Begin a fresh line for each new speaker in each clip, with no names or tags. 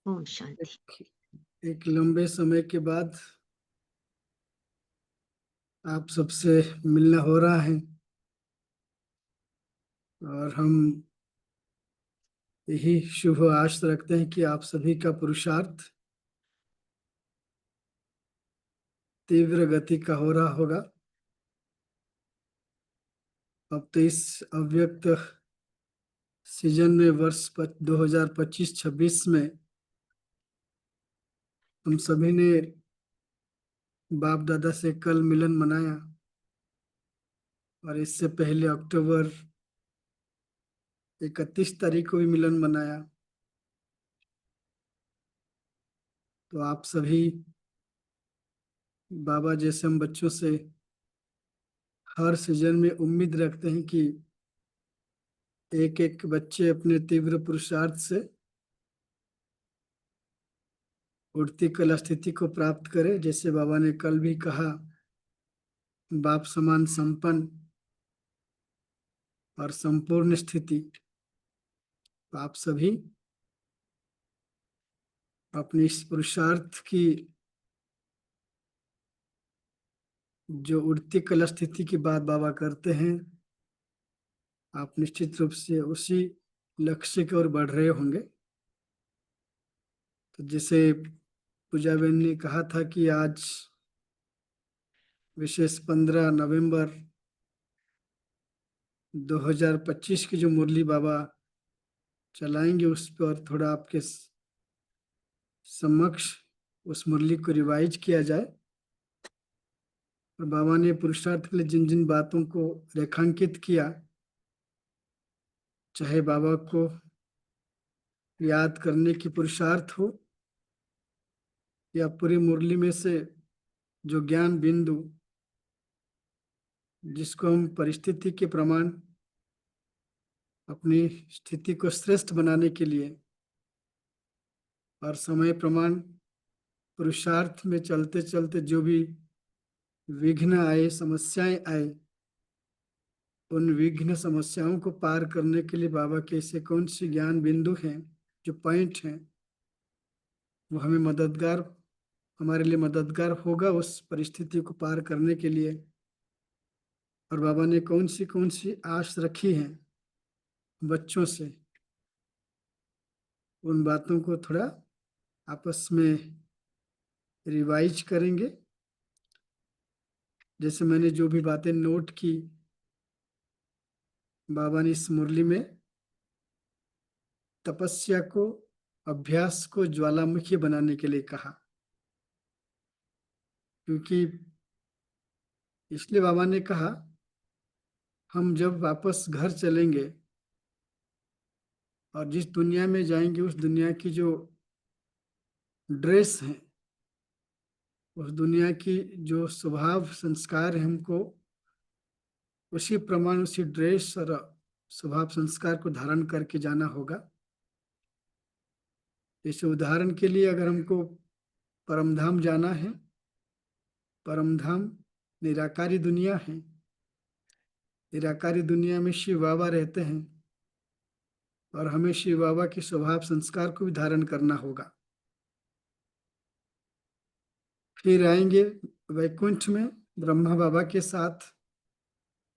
ओम शांति।
एक लंबे समय के बाद आप सबसे मिलना हो रहा है और हम यही शुभ आश रखते हैं कि आप सभी का पुरुषार्थ तीव्र गति का हो रहा होगा। अब तो इस अव्यक्त सीजन में वर्ष 2025-26 में हम सभी ने बाप दादा से कल मिलन मनाया और इससे पहले अक्टूबर 31 तारीख को भी मिलन मनाया। तो आप सभी बाबा जैसे हम बच्चों से हर सीजन में उम्मीद रखते हैं कि एक एक बच्चे अपने तीव्र पुरुषार्थ से उठती कला स्थिति को प्राप्त करे, जैसे बाबा ने कल भी कहा, बाप समान संपन्न और संपूर्ण स्थिति। तो आप सभी अपनी इस पुरुषार्थ की जो उठती कला स्थिति की बात बाबा करते हैं, आप निश्चित रूप से उसी लक्ष्य की ओर बढ़ रहे होंगे। तो जैसे पूजा बहन ने कहा था कि आज विशेष 15 नवंबर 2025 की जो मुरली बाबा चलाएंगे उस पर थोड़ा आपके समक्ष उस मुरली को रिवाइज किया जाए। और बाबा ने पुरुषार्थ के लिए जिन जिन बातों को रेखांकित किया, चाहे बाबा को याद करने की पुरुषार्थ हो या पूरी मुरली में से जो ज्ञान बिंदु जिसको हम परिस्थिति के प्रमाण अपनी स्थिति को श्रेष्ठ बनाने के लिए और समय प्रमाण पुरुषार्थ में चलते चलते जो भी विघ्न आए, समस्याएं आए, उन विघ्न समस्याओं को पार करने के लिए बाबा के ऐसे कौन सी ज्ञान बिंदु हैं, जो पॉइंट हैं, वो हमें मददगार, हमारे लिए मददगार होगा उस परिस्थिति को पार करने के लिए। और बाबा ने कौन सी आश रखी है बच्चों से, उन बातों को थोड़ा आपस में रिवाइज करेंगे। जैसे मैंने जो भी बातें नोट की, बाबा ने इस मुरली में तपस्या को, अभ्यास को ज्वालामुखी बनाने के लिए कहा, क्योंकि इसलिए बाबा ने कहा हम जब वापस घर चलेंगे और जिस दुनिया में जाएंगे उस दुनिया की जो ड्रेस है, उस दुनिया की जो स्वभाव संस्कार है, हमको उसी प्रमाण उसी ड्रेस और स्वभाव संस्कार को धारण करके जाना होगा। जैसे उदाहरण के लिए अगर हमको परमधाम जाना है, परमधाम निराकारी दुनिया है, निराकारी दुनिया में शिव बाबा रहते हैं और हमें शिव बाबा के स्वभाव संस्कार को भी धारण करना होगा। फिर आएंगे वैकुंठ में ब्रह्मा बाबा के साथ,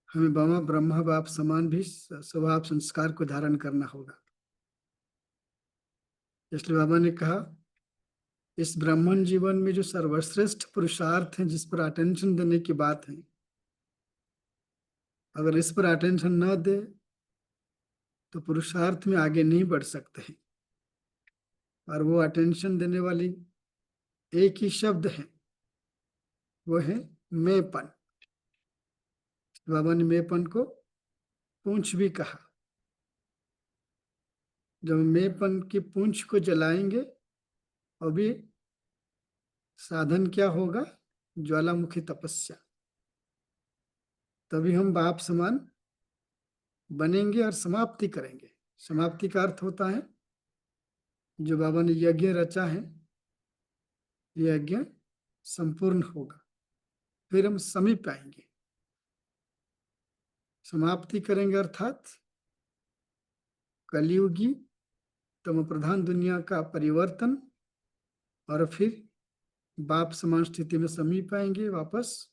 हमें ब्रह्मा बाप समान भी स्वभाव संस्कार को धारण करना होगा। इसलिए बाबा ने कहा इस ब्राह्मण जीवन में जो सर्वश्रेष्ठ पुरुषार्थ है, जिस पर अटेंशन देने की बात है, अगर इस पर अटेंशन न दे तो पुरुषार्थ में आगे नहीं बढ़ सकते हैं। और वो अटेंशन देने वाली एक ही शब्द है, वो है मैंपन। बाबा ने मैंपन को पूंछ भी कहा। जब मैंपन की पूंछ को जलाएंगे, अभी साधन क्या होगा? ज्वालामुखी तपस्या। तभी हम बाप समान बनेंगे और समाप्ति करेंगे। समाप्ति का अर्थ होता है जो बाबा ने यज्ञ रचा है, यज्ञ संपूर्ण होगा, फिर हम समीप आएंगे। समाप्ति करेंगे अर्थात कलियुगी तम प्रधान दुनिया का परिवर्तन और फिर बाप समान स्थिति में समीप आएंगे, वापस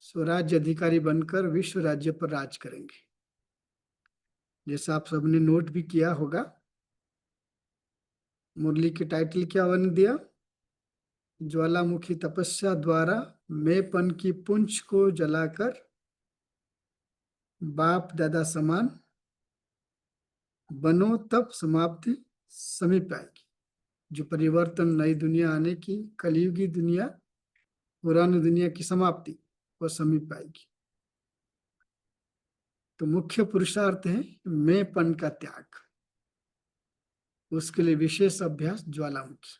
स्वराज्य अधिकारी बनकर विश्व राज्य पर राज करेंगे। जैसा आप सबने नोट भी किया होगा, मुरली के टाइटल क्या बन दिया? ज्वालामुखी तपस्या द्वारा मैंपन की पुंज को जलाकर बाप दादा समान बनो, तब समाप्ति समीप आएगी। जो परिवर्तन, नई दुनिया आने की, कलयुगी दुनिया, पुरानी दुनिया की समाप्ति, वो समीप आएगी। तो मुख्य पुरुषार्थ है मैंपन का त्याग। उसके लिए विशेष अभ्यास ज्वालामुखी।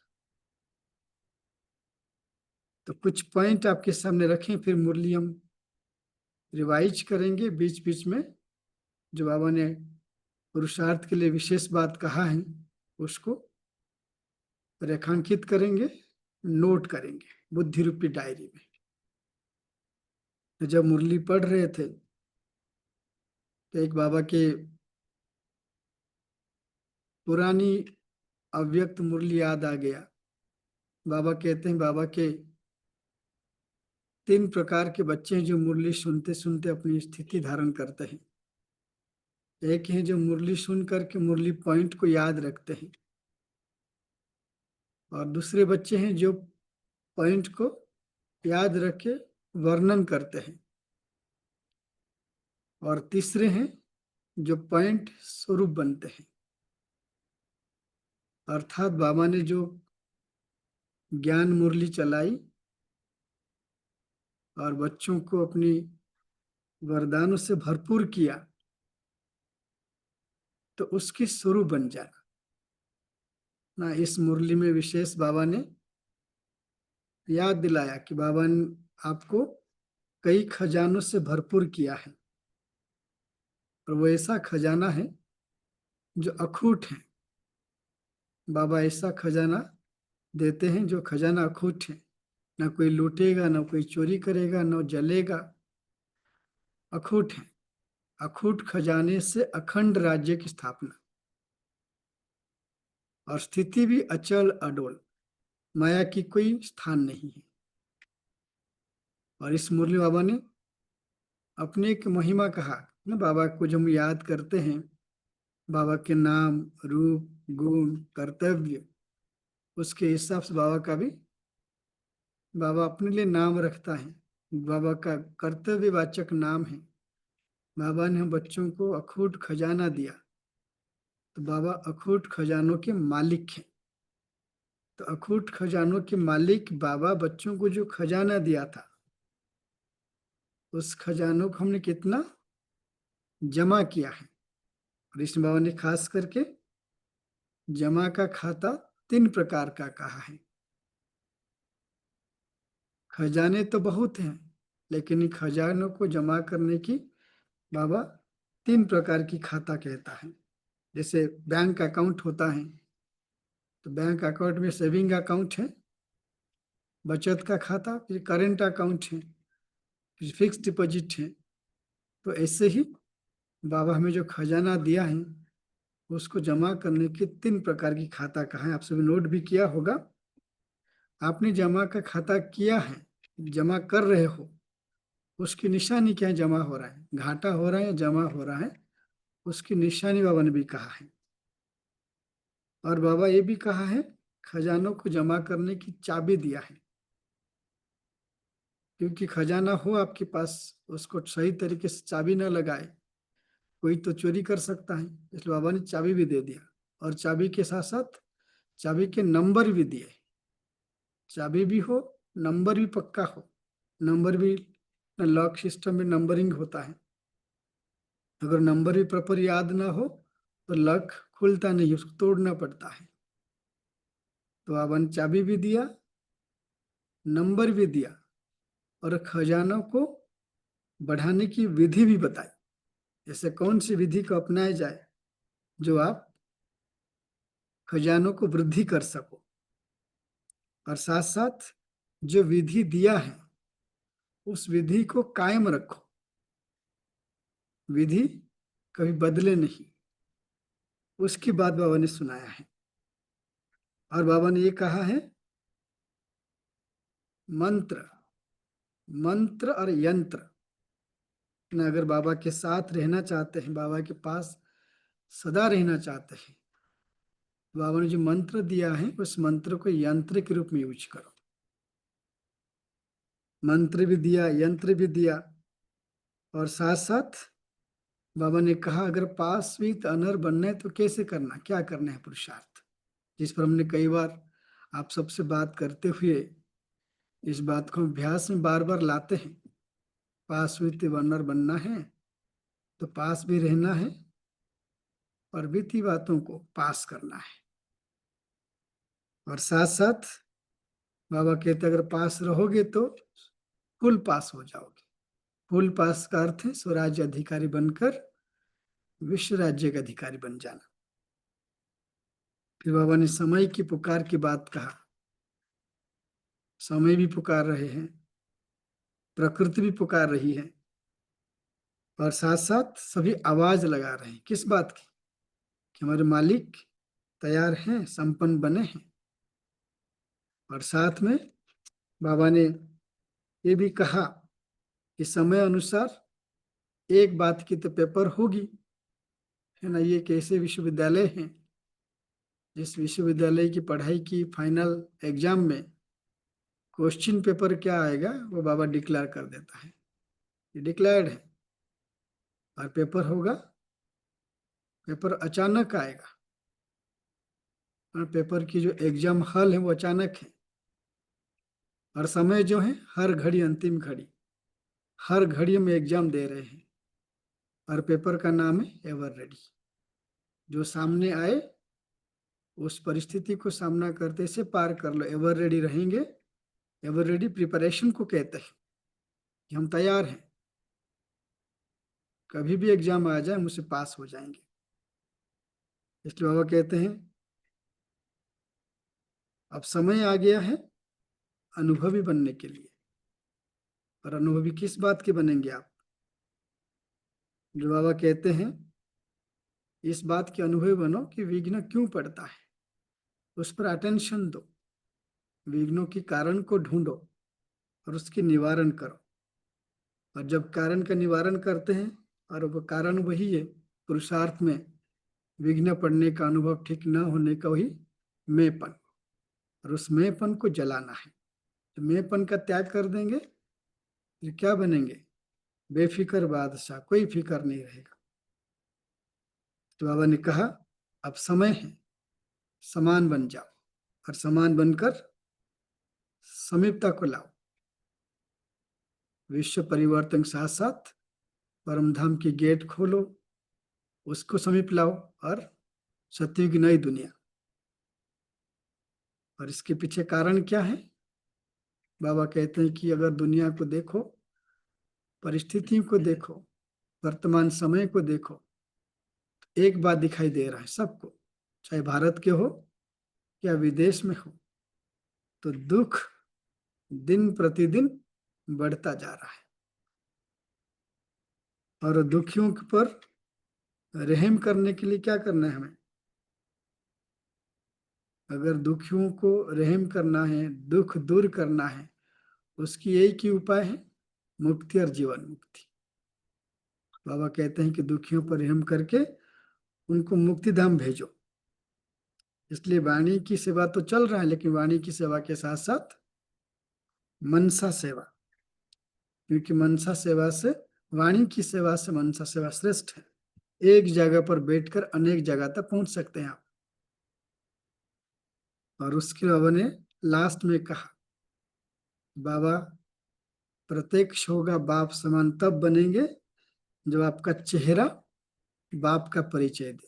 तो कुछ पॉइंट आपके सामने रखें, फिर मुरली हम रिवाइज करेंगे बीच बीच में। जो बाबा ने पुरुषार्थ के लिए विशेष बात कहा है उसको रेखांकित करेंगे, नोट करेंगे बुद्धि रूपी डायरी में। तो जब मुरली पढ़ रहे थे तो एक बाबा के पुरानी अव्यक्त मुरली याद आ गया। बाबा कहते हैं बाबा के 3 प्रकार के बच्चे हैं जो मुरली सुनते सुनते अपनी स्थिति धारण करते हैं। एक है जो मुरली सुन करके मुरली पॉइंट को याद रखते हैं, और दूसरे बच्चे हैं जो पॉइंट को याद रख के वर्णन करते हैं, और तीसरे हैं जो पॉइंट स्वरूप बनते हैं। अर्थात बाबा ने जो ज्ञान मुरली चलाई और बच्चों को अपनी वरदानों से भरपूर किया, तो उसकी स्वरूप बन जाना ना। इस मुरली में विशेष बाबा ने याद दिलाया कि बाबा ने आपको कई खजानों से भरपूर किया है, और वो ऐसा खजाना है जो अखूट है। बाबा ऐसा खजाना देते हैं जो खजाना अखूट है, ना कोई लूटेगा, ना कोई चोरी करेगा, ना जलेगा। अखूट है। अखूट खजाने से अखंड राज्य की स्थापना, और स्थिति भी अचल अडोल, माया की कोई स्थान नहीं है। और इस मुरली बाबा ने अपने एक महिमा कहा ना, बाबा को जब हम याद करते हैं, बाबा के नाम, रूप, गुण, कर्तव्य, उसके हिसाब से बाबा का भी बाबा अपने लिए नाम रखता है। बाबा का कर्तव्यवाचक नाम है। बाबा ने हम बच्चों को अखूट खजाना दिया, तो बाबा अखूट खजानों के मालिक हैं। तो अखूट खजानों के मालिक बाबा बच्चों को जो खजाना दिया था, उस खजानों को हमने कितना जमा किया है। कृष्ण बाबा ने खास करके जमा का खाता 3 प्रकार का कहा है। खजाने तो बहुत हैं, लेकिन इन खजानों को जमा करने की बाबा 3 प्रकार की खाता कहता है। जैसे बैंक अकाउंट होता है, तो बैंक अकाउंट में सेविंग अकाउंट है, बचत का खाता, फिर करेंट अकाउंट है, फिर फिक्स डिपॉजिट है। तो ऐसे ही बाबा हमें जो खजाना दिया है उसको जमा करने के 3 प्रकार की खाता कहा है। आप सभी नोट भी किया होगा। आपने जमा का खाता किया है, जमा कर रहे हो, उसकी निशानी क्या है? जमा हो रहा है, घाटा हो रहा है या जमा हो रहा है, उसकी निशानी बाबा ने भी कहा है। और बाबा ये भी कहा है खजानों को जमा करने की चाबी दिया है, क्योंकि खजाना हो आपके पास, उसको सही तरीके से चाबी ना लगाए कोई तो चोरी कर सकता है। इसलिए बाबा ने चाबी भी दे दिया, और चाबी के साथ साथ चाबी के नंबर भी दिए। चाबी भी हो, नंबर भी पक्का हो। नंबर भी, लॉक सिस्टम में नंबरिंग होता है, अगर नंबर भी प्रॉपर याद ना हो तो लॉक खुलता नहीं, उसको तोड़ना पड़ता है। तो बाबा ने चाबी भी दिया, नंबर भी दिया, और खजानों को बढ़ाने की विधि भी बताई। जैसे कौन सी विधि को अपनाया जाए जो आप खजानों को वृद्धि कर सको, और साथ साथ जो विधि दिया है उस विधि को कायम रखो। विधि कभी बदले नहीं, उसकी बात बाबा ने सुनाया है। और बाबा ने ये कहा है, मंत्र मंत्र और यंत्र ना, अगर बाबा के साथ रहना चाहते हैं, बाबा के पास सदा रहना चाहते हैं, बाबा ने जो मंत्र दिया है उस मंत्र को यंत्र के रूप में यूज करो। मंत्र भी दिया, यंत्र भी दिया, और साथ साथ बाबा ने कहा अगर पास भी अनर बनना है तो कैसे करना, क्या करना है पुरुषार्थ, जिस पर हमने कई बार आप सबसे बात करते हुए इस बात को अभ्यास में बार बार लाते हैं। पास वित्त अनर बनना है तो पास भी रहना है और बीती बातों को पास करना है। और साथ साथ बाबा कहते अगर पास रहोगे तो फुल पास हो जाओगे। फुल पास का अर्थ है स्वराज्य अधिकारी बनकर विश्व राज्य का अधिकारी बन जाना। फिर बाबा ने समय की पुकार की बात कहा। समय भी पुकार रहे हैं, प्रकृति भी पुकार रही है, और साथ साथ सभी आवाज लगा रहे हैं। किस बात की? कि हमारे मालिक तैयार हैं, संपन्न बने हैं। और साथ में बाबा ने ये भी कहा कि समय अनुसार एक बात की तो पेपर होगी, है ना। ये कैसे विश्वविद्यालय हैं जिस विश्वविद्यालय की पढ़ाई की फाइनल एग्जाम में क्वेश्चन पेपर क्या आएगा वो बाबा डिक्लेयर कर देता है, ये डिक्लेयर्ड है। और पेपर होगा, पेपर अचानक आएगा, और पेपर की जो एग्जाम हॉल है वो अचानक है। और समय जो है हर घड़ी अंतिम घड़ी, हर घड़ी में एग्जाम दे रहे हैं। और पेपर का नाम है एवर रेडी। जो सामने आए उस परिस्थिति को सामना करते से पार कर लो, एवर रेडी रहेंगे। एवर रेडी प्रिपरेशन को कहते हैं कि हम तैयार हैं, कभी भी एग्जाम आ जाए मुझसे पास हो जाएंगे। इसलिए बाबा कहते हैं अब समय आ गया है अनुभवी बनने के लिए। और अनुभवी किस बात के बनेंगे आप? जो बाबा कहते हैं इस बात के अनुभवी बनो कि विघ्न क्यों पड़ता है, उस पर अटेंशन दो, विघ्नों के कारण को ढूंढो और उसके निवारण करो। और जब कारण का निवारण करते हैं, और वो कारण वही है पुरुषार्थ में विघ्न पड़ने का अनुभव ठीक न होने का, वही मेंपन। और उस मेंपन को जलाना है। तो मेंपन का त्याग कर देंगे तो क्या बनेंगे? बेफिक्र बादशाह, कोई फिक्र नहीं रहेगा। तो बाबा ने कहा अब समय है, समान बन जाओ, और समान बनकर समीपता को लाओ। विश्व परिवर्तन के साथ साथ परम धाम की गेट खोलो, उसको समीप लाओ, और सत्युग की नई दुनिया। और इसके पीछे कारण क्या है? बाबा कहते हैं कि अगर दुनिया को देखो, परिस्थितियों को देखो, वर्तमान समय को देखो, एक बात दिखाई दे रहा है सबको, चाहे भारत के हो या विदेश में हो, तो दुख दिन प्रतिदिन बढ़ता जा रहा है। और दुखियों पर रहम करने के लिए क्या करना है हमें? अगर दुखियों को रहम करना है, दुख दूर करना है, उसकी एक ही उपाय है, मुक्ति और जीवन मुक्ति। बाबा कहते हैं कि दुखियों पर रहम करके उनको मुक्ति धाम भेजो। इसलिए वाणी की सेवा तो चल रहा है, लेकिन वाणी की सेवा के साथ साथ मनसा सेवा, क्योंकि मनसा सेवा से, वाणी की सेवा से मनसा सेवा श्रेष्ठ है। एक जगह पर बैठकर अनेक जगह तक पहुंच सकते हैं आप। और उसके बाबा ने लास्ट में कहा, बाबा प्रत्यक्ष होगा बाप समान तब बनेंगे जब आपका चेहरा बाप का परिचय दे।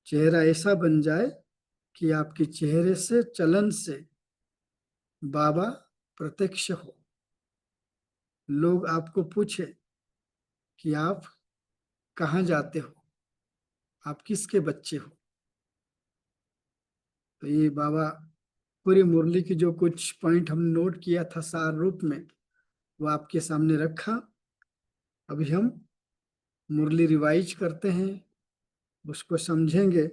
चेहरा ऐसा बन जाए कि आपके चेहरे से, चलन से बाबा प्रत्यक्ष हो। लोग आपको पूछे कि आप कहाँ जाते हो, आप किसके बच्चे हो। तो ये बाबा पूरी मुरली की जो कुछ पॉइंट हमने नोट किया था सार रूप में, वो आपके सामने रखा। अभी हम मुरली रिवाइज करते हैं, उसको समझेंगे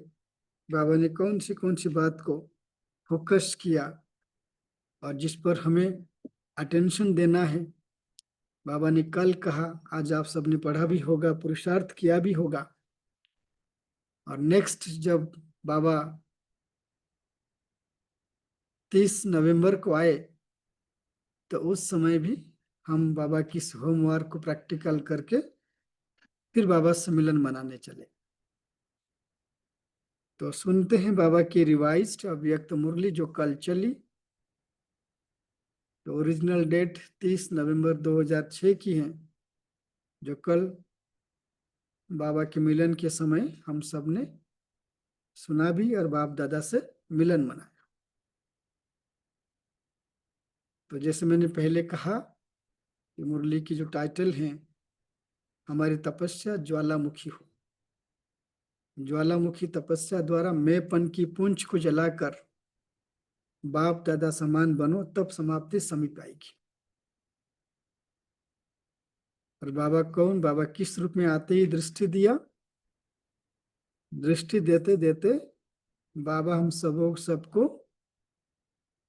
बाबा ने कौन सी बात को फोकस किया और जिस पर हमें अटेंशन देना है। बाबा ने कल कहा, आज आप सबने पढ़ा भी होगा, पुरुषार्थ किया भी होगा। और नेक्स्ट जब बाबा 30 नवंबर को आए तो उस समय भी हम बाबा की इस होमवर्क को प्रैक्टिकल करके फिर बाबा से मिलन मनाने चले। तो सुनते हैं बाबा की रिवाइज्ड अव्यक्त मुरली जो कल चली। तो ओरिजिनल डेट 30 नवंबर 2006 की है, जो कल बाबा के मिलन के समय हम सब ने सुना भी और बाप दादा से मिलन मनाया। तो जैसे मैंने पहले कहा कि मुरली की जो टाइटल है, हमारी तपस्या ज्वालामुखी हो। ज्वालामुखी तपस्या द्वारा मैंपन की पूंछ को जलाकर बाप दादा समान बनो, तब समाप्ति समीप आएगी। और बाबा कौन, बाबा किस रूप में आते ही दृष्टि दिया। दृष्टि देते देते बाबा हम सबको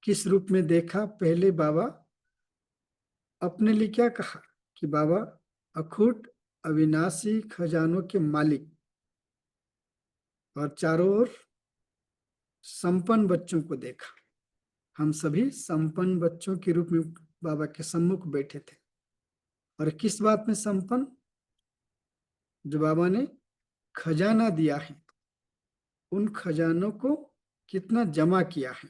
किस रूप में देखा। पहले बाबा अपने लिए क्या कहा कि बाबा अखूट अविनाशी खजानों के मालिक और चारों ओर संपन्न बच्चों को देखा। हम सभी संपन्न बच्चों के रूप में बाबा के सम्मुख बैठे थे। और किस बात में संपन्न, जो बाबा ने खजाना दिया है, उन खजानों को कितना जमा किया है,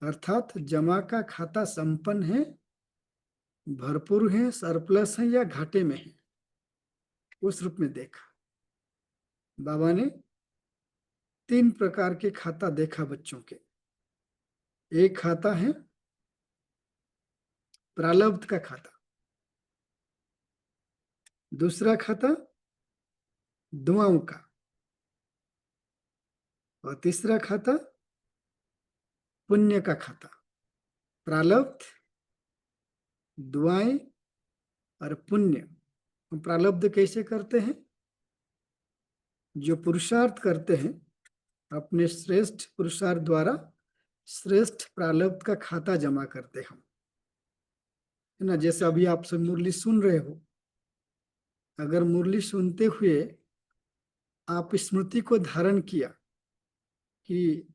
अर्थात जमा का खाता संपन्न है, भरपूर है, सरप्लस है या घाटे में है, उस रूप में देखा। बाबा ने 3 प्रकार के खाता देखा बच्चों के। एक खाता है प्रारब्ध का खाता, दूसरा खाता दुआओं का, और तीसरा खाता पुण्य का खाता। प्रारब्ध, दुआएं और पुण्य। हम प्रारब्ध कैसे करते हैं, जो पुरुषार्थ करते हैं अपने श्रेष्ठ पुरुषार्थ द्वारा श्रेष्ठ प्रारब्ध का खाता जमा करते हम, है ना। जैसे अभी आप सब मुरली सुन रहे हो, अगर मुरली सुनते हुए आप स्मृति को धारण किया कि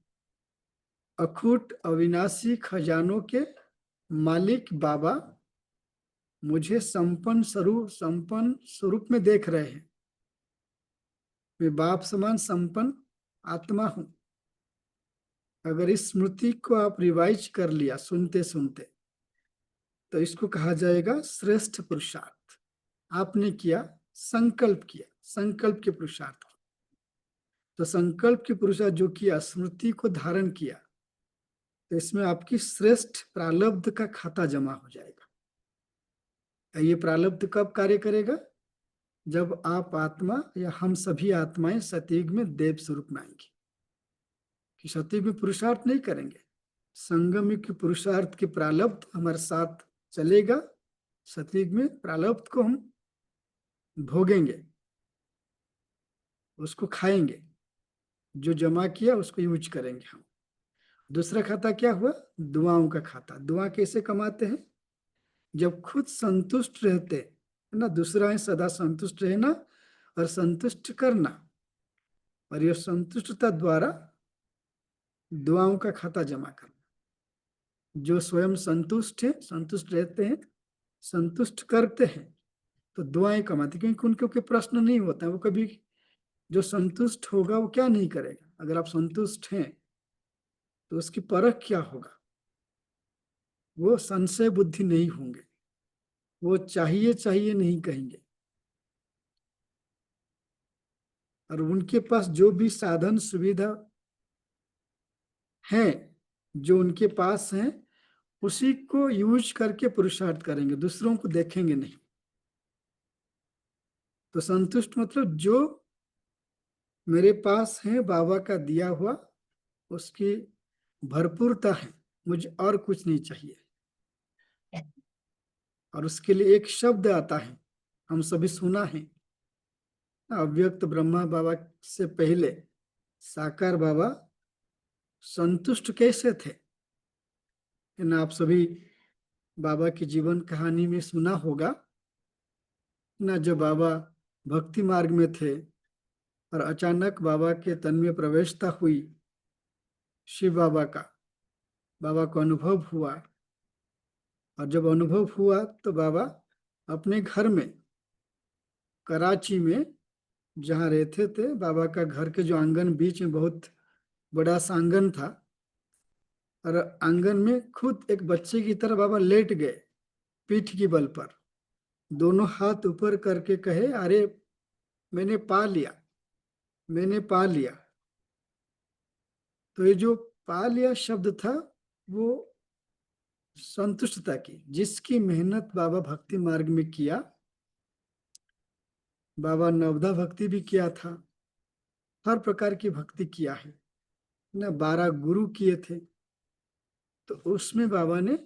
अखूट अविनाशी खजानों के मालिक बाबा मुझे संपन्न स्वरूप में देख रहे हैं, मैं बाप समान संपन्न आत्मा हूं। अगर इस स्मृति को आप रिवाइज कर लिया सुनते सुनते, तो इसको कहा जाएगा श्रेष्ठ पुरुषार्थ। आपने किया, संकल्प किया, संकल्प के पुरुषार्थ। तो संकल्प के पुरुषार्थ जो किया, स्मृति को धारण किया, तो इसमें आपकी श्रेष्ठ प्रारब्ध का खाता जमा हो जाएगा। ये प्रारब्ध कब कार्य करेगा, जब आप आत्मा या हम सभी आत्माएं सतयुग में देव स्वरूप में आएंगी। कि सतयुग में पुरुषार्थ नहीं करेंगे, संगम युग के पुरुषार्थ के प्रारब्ध हमारे साथ चलेगा। सतयुग में प्रारब्ध को हम भोगेंगे, उसको खाएंगे, जो जमा किया उसको यूज करेंगे हम। दूसरा खाता क्या हुआ, दुआओं का खाता। दुआ कैसे कमाते हैं, जब खुद संतुष्ट रहते है ना, दूसरा है सदा संतुष्ट रहना और संतुष्ट करना, और यह संतुष्टता द्वारा दुआओं का खाता जमा करना। जो स्वयं संतुष्ट है, संतुष्ट रहते हैं, संतुष्ट करते हैं, तो दुआएं कमाते, क्योंकि उनके कोई प्रश्न नहीं होता है। वो कभी, जो संतुष्ट होगा वो क्या नहीं करेगा। अगर आप संतुष्ट हैं तो उसकी परख क्या होगा, वो संशय बुद्धि नहीं होंगे, वो चाहिए चाहिए नहीं कहेंगे। और उनके पास जो भी साधन सुविधा है, जो उनके पास है, उसी को यूज करके पुरुषार्थ करेंगे, दूसरों को देखेंगे नहीं। तो संतुष्ट मतलब जो मेरे पास है बाबा का दिया हुआ, उसकी भरपूरता है, मुझे और कुछ नहीं चाहिए। और उसके लिए एक शब्द आता है, हम सभी सुना है, अव्यक्त ब्रह्मा बाबा से पहले साकार बाबा संतुष्ट कैसे थे? ना आप सभी बाबा की जीवन कहानी में सुना होगा ना, जब बाबा भक्ति मार्ग में थे और अचानक बाबा के तन में प्रवेशता हुई शिव बाबा का, बाबा को अनुभव हुआ। और जब अनुभव हुआ तो बाबा अपने घर में कराची में जहाँ रहते थे, बाबा का घर के जो आंगन, बीच में बहुत बड़ा सा आंगन था, और आंगन में खुद एक बच्चे की तरह बाबा लेट गए, पीठ की बल पर दोनों हाथ ऊपर करके कहे, अरे मैंने पा लिया, मैंने पा लिया। तो ये जो पा लिया शब्द था वो संतुष्टता की, जिसकी मेहनत बाबा भक्ति मार्ग में किया। बाबा नवधा भक्ति भी किया था, हर प्रकार की भक्ति किया है ना, 12 गुरु किए थे। तो उसमें बाबा ने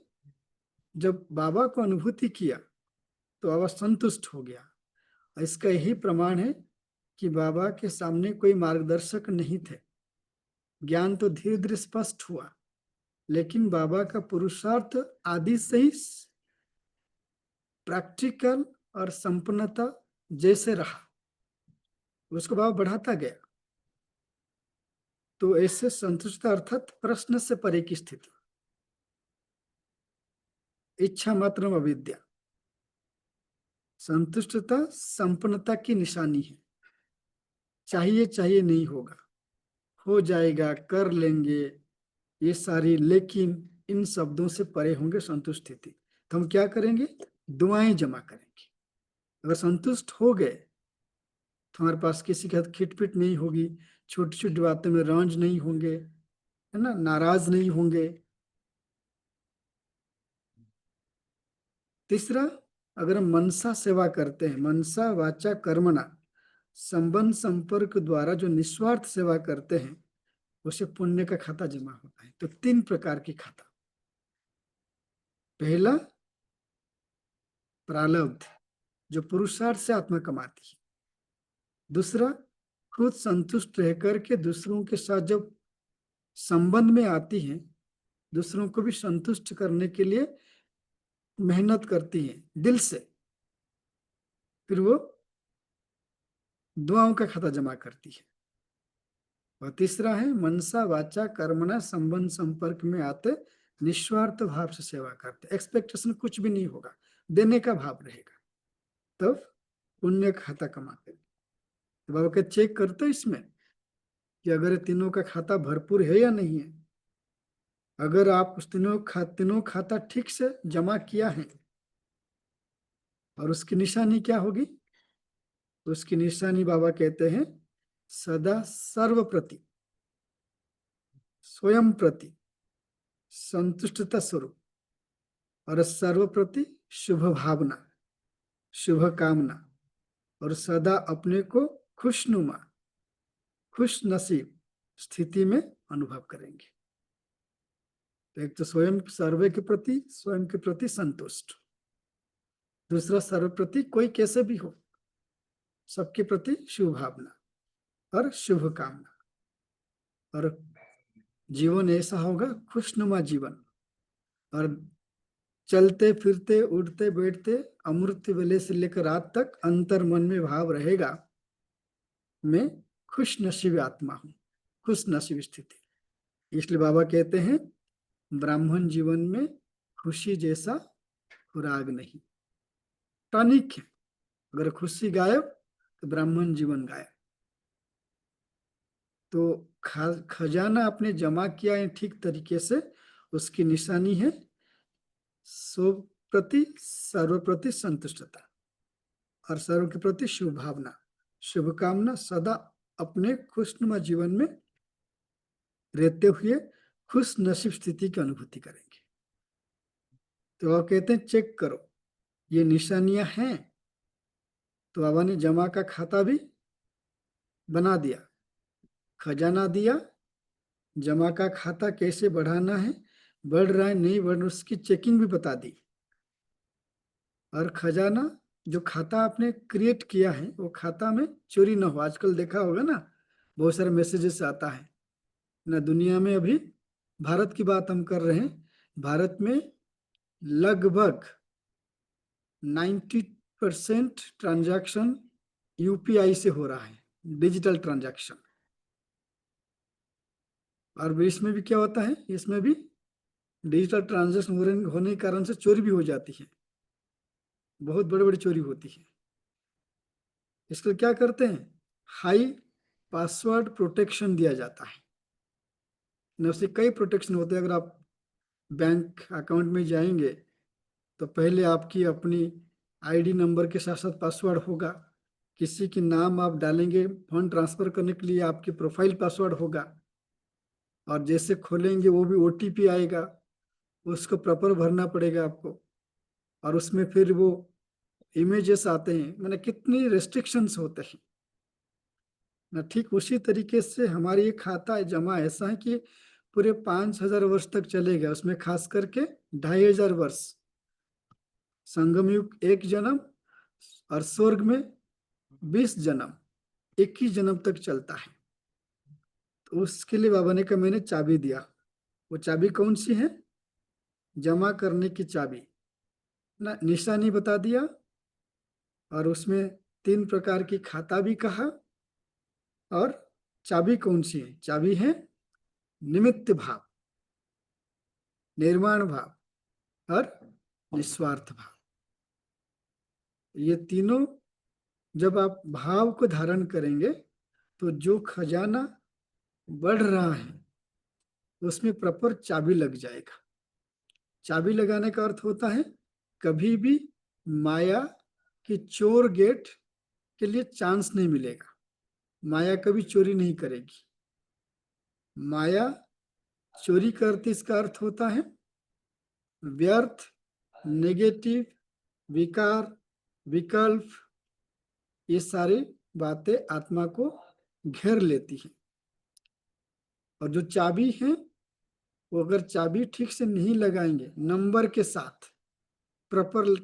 जब बाबा को अनुभूति किया तो बाबा संतुष्ट हो गया। इसका यही प्रमाण है कि बाबा के सामने कोई मार्गदर्शक नहीं थे। ज्ञान तो धीरे धीरे स्पष्ट हुआ, लेकिन बाबा का पुरुषार्थ आदि से ही प्रैक्टिकल और संपन्नता जैसे रहा, उसको बाबा बढ़ाता गया। तो ऐसे संतुष्टता अर्थात प्रश्न से परे की स्थिति, इच्छा मात्र अविद्या। संतुष्टता संपन्नता की निशानी है। चाहिए चाहिए नहीं होगा, हो जाएगा, कर लेंगे, ये सारी, लेकिन इन शब्दों से परे होंगे संतुष्ट स्थिति। तो हम क्या करेंगे? दुआएं जमा करेंगे। अगर संतुष्ट हो गए तो हमारे पास किसी के साथ खिटपिट नहीं होगी, छोटी छोटी बातों में रंज नहीं होंगे, है ना, नाराज नहीं होंगे। तीसरा, अगर हम मनसा सेवा करते हैं, मनसा वाचा कर्मणा, संबंध संपर्क द्वारा जो निस्वार्थ सेवा करते हैं, उसे पुण्य का खाता जमा होता है। तो 3 प्रकार की खाता। पहला प्रारब्ध, जो पुरुषार्थ से आत्मा कमाती है। दूसरा, खुद संतुष्ट रहकर के दूसरों के साथ जब संबंध में आती है, दूसरों को भी संतुष्ट करने के लिए मेहनत करती है दिल से, फिर वो दुआओं का खाता जमा करती है। और तीसरा है मनसा वाचा कर्मणा, संबंध संपर्क में आते निस्वार्थ भाव से सेवा करते, एक्सपेक्टेशन कुछ भी नहीं होगा, देने का भाव रहेगा, तब पुण्य खाता कमाते। तो बाबा के चेक करते इसमें कि अगर ये तीनों का खाता भरपूर है या नहीं है। अगर आप उस तीनों खाता ठीक से जमा किया है, और उसकी निशानी क्या होगी? उसकी निशानी बाबा कहते हैं सदा सर्व प्रति, स्वयं प्रति संतुष्टता स्वरूप, और सर्व प्रति शुभ भावना, शुभ कामना, और सदा अपने को खुशनुमा, खुश नसीब स्थिति में अनुभव करेंगे। तो एक तो स्वयं सर्वे के प्रति, स्वयं के प्रति संतुष्ट। दूसरा, सर्व प्रति, कोई कैसे भी हो, सबके प्रति शुभ भावना और शुभ कामना। और जीवन ऐसा होगा खुशनुमा जीवन, और चलते फिरते उठते बैठते अमृत वेले से लेकर रात तक अंतर मन में भाव रहेगा, मैं खुश नसीब आत्मा हूं, खुश नसीब स्थिति। इसलिए बाबा कहते हैं ब्राह्मण जीवन में खुशी जैसा खुराक नहीं। टॉनिक है, अगर खुशी गायब तो ब्राह्मण जीवन गायब। तो खजाना आपने जमा किया है ठीक तरीके से, उसकी निशानी है सर्व प्रति संतुष्टता, और सर्व के प्रति शुभ भावना, शुभकामना, सदा अपने खुशनुमा जीवन में रहते हुए खुश नसीब स्थिति की अनुभूति करेंगे। तो आप कहते हैं चेक करो, ये निशानियां हैं। तो बाबा ने जमा का खाता भी बना दिया, खजाना दिया, जमा का खाता कैसे बढ़ाना है, बढ़ रहा है नहीं बढ़ रहा, उसकी चेकिंग भी बता दी। और खजाना जो खाता आपने क्रिएट किया है वो खाता में चोरी ना हो। आजकल देखा होगा ना, बहुत सारे मैसेजेस आता है ना दुनिया में। अभी भारत की बात हम कर रहे हैं, भारत में लगभग 90% ट्रांजैक्शन यूपीआई से हो रहा है, डिजिटल ट्रांजैक्शन। और इसमें भी क्या होता है, इसमें भी डिजिटल ट्रांजैक्शन होने के कारण से चोरी भी हो जाती है, बहुत बड़ी बड़ी चोरी होती है। इसके लिए क्या करते हैं, हाई पासवर्ड प्रोटेक्शन दिया जाता है। न उससे कई प्रोटेक्शन होते हैं। अगर आप बैंक अकाउंट में जाएंगे तो पहले आपकी अपनी आईडी नंबर के साथ साथ पासवर्ड होगा। किसी के नाम आप डालेंगे फंड ट्रांसफर करने के लिए, आपकी प्रोफाइल पासवर्ड होगा। और जैसे खोलेंगे वो भी ओटीपी आएगा, उसको प्रॉपर भरना पड़ेगा आपको। और उसमें फिर वो इमेजेस आते हैं, मैंने कितनी रेस्ट्रिक्शंस होते हैं ना। ठीक उसी तरीके से हमारी ये खाता जमा ऐसा है कि पूरे 5,000 वर्ष तक चलेगा। उसमें खास करके 2,500 वर्ष संगम युग 1 जन्म, और स्वर्ग में 20 जन्म, 21 जन्म तक चलता है। तो उसके लिए बाबा ने कहा मैंने चाबी दिया। वो चाबी कौन सी है, जमा करने की चाबी ना, निशानी बता दिया। और उसमें 3 प्रकार की खाता भी कहा। और चाबी कौन सी है, चाबी है निमित्त भाव, निर्माण भाव और निस्वार्थ भाव। ये तीनों जब आप भाव को धारण करेंगे तो जो खजाना बढ़ रहा है उसमें प्रॉपर चाबी लग जाएगा। चाबी लगाने का अर्थ होता है कभी भी माया की चोर गेट के लिए चांस नहीं मिलेगा। माया कभी चोरी नहीं करेगी। माया चोरी करती, इसका अर्थ होता है व्यर्थ, नेगेटिव, विकार, विकल्प, ये सारी बातें आत्मा को घेर लेती है। और जो चाबी है वो अगर चाबी ठीक से नहीं लगाएंगे, नंबर के साथ प्रॉपर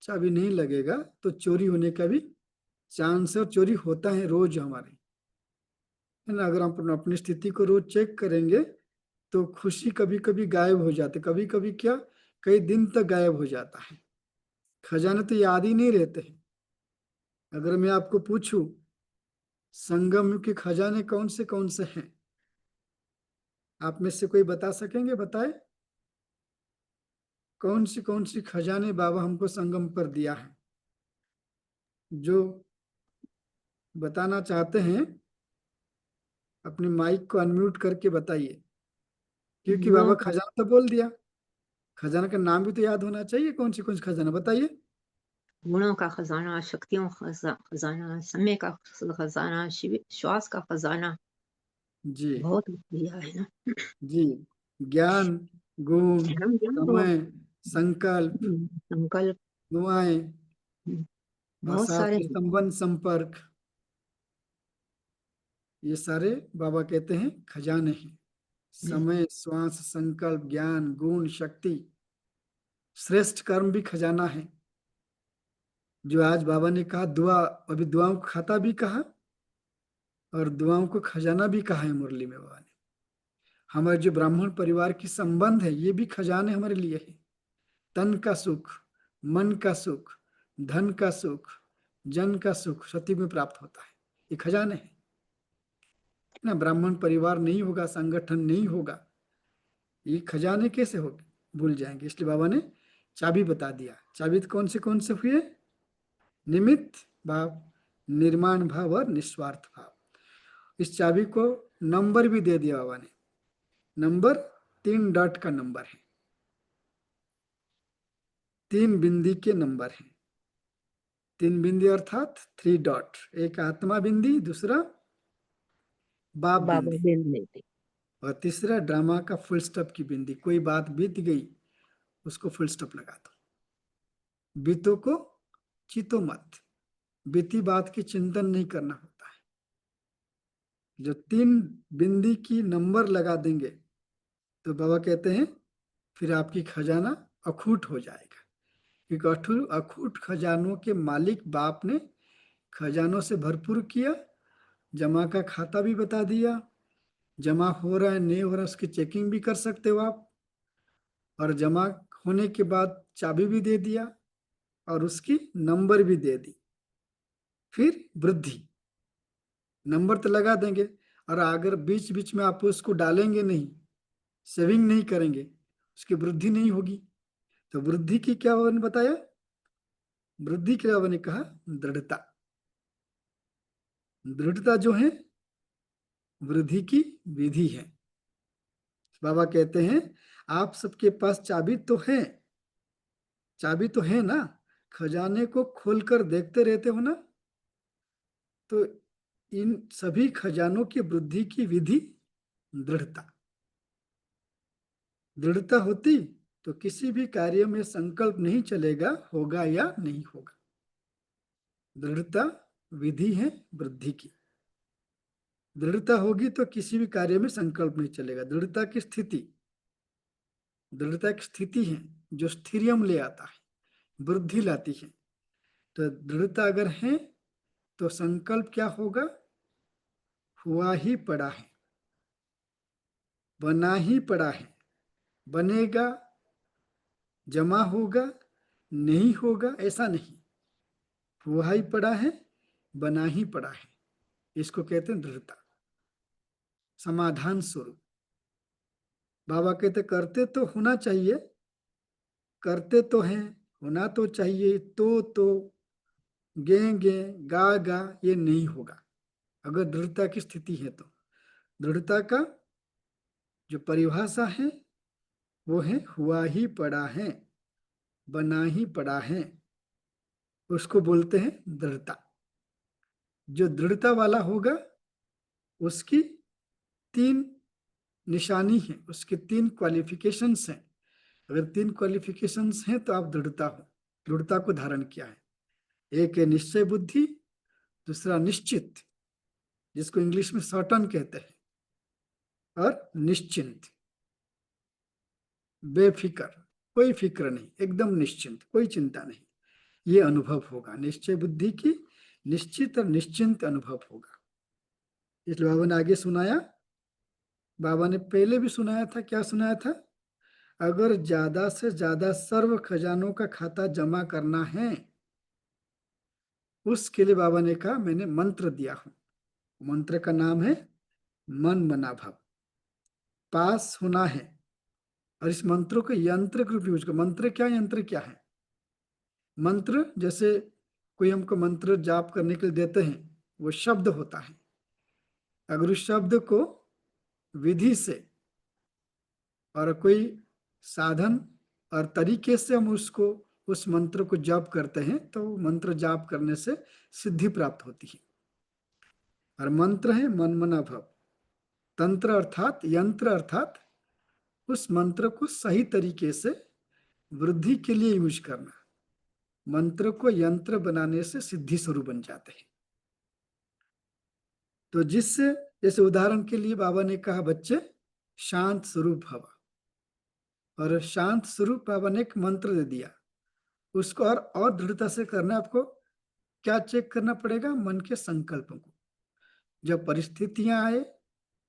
चाबी नहीं लगेगा तो चोरी होने का भी चांस है। और चोरी होता है रोज हमारे, है ना। अगर हम अपनी स्थिति को रोज चेक करेंगे तो खुशी कभी कभी गायब हो जाती, कभी कभी क्या कई दिन तक गायब हो जाता है। खजाने तो याद ही नहीं रहते हैं। अगर मैं आपको पूछूं संगम के खजाने कौन से हैं, आप में से कोई बता सकेंगे, बताए कौन सी खजाने बाबा हमको संगम पर दिया है। जो बताना चाहते हैं अपने माइक को अनम्यूट करके बताइए, क्योंकि बाबा
गुणों का
खजाना तो बोल दिया, खजाना का नाम भी तो याद होना चाहिए। कौन सी खजाना बताइए।
गुणों का खजाना, शक्तियों का खजाना, समय का खजाना, श्वास का खजाना,
जी
बहुत दिया है ना।
जी, ज्ञान, गुण,
हम ज्ञान और
समय, संकल्प,
संकल्प,
दुआएं और
बहुत
साथ
सारे
में संबंध, संपर्क, ये सारे बाबा कहते हैं खजाने हैं।
हैं।
समय, श्वास, संकल्प, ज्ञान, गुण, शक्ति, श्रेष्ठ कर्म भी खजाना है। जो आज बाबा ने कहा दुआ, अभी दुआओं को खाता भी कहा और दुआओं को खजाना भी कहा है मुरली में बाबा ने। हमारे जो ब्राह्मण परिवार की संबंध है ये भी खजाने हमारे लिए है। तन का सुख, मन का सुख, धन का सुख, जन का सुख सतयुग में प्राप्त होता है, ये खजाने हैं ना। ब्राह्मण परिवार नहीं होगा, संगठन नहीं होगा, ये खजाने कैसे होंगे, भूल जाएंगे। इसलिए बाबा ने चाबी बता दिया। चाबी कौन से हुए, निमित्त भाव, निर्माण भाव और निस्वार्थ भाव। इस चाबी को नंबर भी दे दिया बाबा ने। नंबर 3 डॉट का नंबर है, 3 बिंदी के नंबर है। 3 बिंदी अर्थात 3 डॉट, एक आत्मा बिंदी, दूसरा बाप
बाबा
बिंदी,
दिन देते।
और तीसरा ड्रामा का फुल स्टॉप की बिंदी। कोई बात बीत गई उसको फुल स्टॉप लगा दो। बीतों को चितो मत, बीती बात की चिंतन नहीं करना होता है। जो 3 बिंदी की नंबर लगा देंगे तो बाबा कहते हैं फिर आपकी खजाना अखूट हो जाएगा। कि कठोर अखूट खजानों के मालिक बाप ने खजानों से भरपूर किया, जमा का खाता भी बता दिया, जमा हो रहा है नहीं हो रहा है उसकी चेकिंग भी कर सकते हो आप, और जमा होने के बाद चाबी भी दे दिया और उसकी नंबर भी दे दी। फिर वृद्धि, नंबर तो लगा देंगे, और अगर बीच बीच में आप उसको डालेंगे नहीं, सेविंग नहीं करेंगे, उसकी वृद्धि नहीं होगी। तो वृद्धि की क्या उन्होंने बताया? वृद्धि के उन्होंने कहा दृढ़ता। दृढ़ता जो है वृद्धि की विधि है। बाबा कहते हैं आप सबके पास चाबी तो है, चाबी तो है ना, खजाने को खोलकर देखते रहते हो ना, तो इन सभी खजानों की वृद्धि की विधि दृढ़ता। दृढ़ता होती तो किसी भी कार्य में संकल्प नहीं चलेगा होगा या नहीं होगा। दृढ़ता विधि है वृद्धि की। दृढ़ता होगी तो किसी भी कार्य में संकल्प नहीं चलेगा। दृढ़ता की स्थिति, दृढ़ता की स्थिति है जो स्थिरियम ले आता है, वृद्धि लाती है। तो दृढ़ता अगर है तो संकल्प क्या होगा? हुआ ही पड़ा है, बना ही पड़ा है, बनेगा, जमा होगा, नहीं होगा ऐसा नहीं, हुआ ही पड़ा है, बना ही पड़ा है। इसको कहते हैं दृढ़ता। समाधान स्वरूप बाबा कहते करते तो होना चाहिए, करते तो हैं, होना तो चाहिए, तो गे गे गा गा ये नहीं होगा अगर दृढ़ता की स्थिति है। तो दृढ़ता का जो परिभाषा है वो है हुआ ही पड़ा है, बना ही पड़ा है, उसको बोलते हैं दृढ़ता। जो दृढ़ता वाला होगा उसकी तीन निशानी है, उसके तीन क्वालिफिकेशंस हैं। अगर तीन क्वालिफिकेशंस हैं तो आप दृढ़ता हो, दृढ़ता को धारण किया है। एक है निश्चय बुद्धि, दूसरा निश्चित जिसको इंग्लिश में सर्टन कहते हैं, और निश्चिंत बेफिक्र, कोई फिक्र नहीं, एकदम निश्चिंत, कोई चिंता नहीं। ये अनुभव होगा निश्चय बुद्धि की, निश्चित और निश्चिंत अनुभव होगा। इसलिए बाबा ने आगे सुनाया, बाबा ने पहले भी सुनाया था। क्या सुनाया था? अगर ज्यादा से ज्यादा सर्व खजानों का खाता जमा करना है उसके लिए बाबा ने कहा मैंने मंत्र दिया हूं। मंत्र का नाम है मन मना भव। पास होना है, और इस मंत्रों को यंत्र के रूप में यूज कर। मंत्र क्या, यंत्र क्या है? मंत्र जैसे कोई हमको मंत्र जाप करने के लिए देते हैं, वो शब्द होता है। अगर उस शब्द को विधि से और कोई साधन और तरीके से हम उसको उस मंत्र को जाप करते हैं तो मंत्र जाप करने से सिद्धि प्राप्त होती है। और मंत्र है मन मना भव। तंत्र अर्थात यंत्र, अर्थात उस मंत्र को सही तरीके से वृद्धि के लिए यूज करना। मंत्र को यंत्र बनाने से सिद्धि स्वरूप बन जाते हैं। तो जिससे, जैसे उदाहरण के लिए बाबा ने कहा बच्चे शांत स्वरूप भव, और शांत स्वरूप बाबा ने एक मंत्र दे दिया। उसको और दृढ़ता से करना। आपको क्या चेक करना पड़ेगा? मन के संकल्पों को। जब परिस्थितियां आए,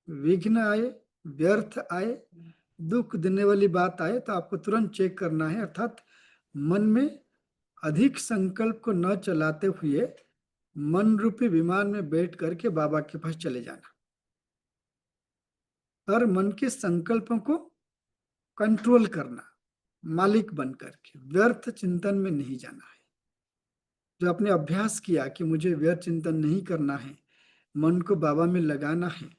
विघ्न आए, व्यर्थ आए, दुख देने वाली बात आए तो आपको तुरंत चेक करना है, अर्थात मन में अधिक संकल्प को न चलाते हुए मन रूपी विमान में बैठ करके बाबा के पास चले जाना, और मन के संकल्पों को कंट्रोल करना, मालिक बन करके व्यर्थ चिंतन में नहीं जाना है। जो आपने अभ्यास किया कि मुझे व्यर्थ चिंतन नहीं करना है, मन को बाबा में लगाना है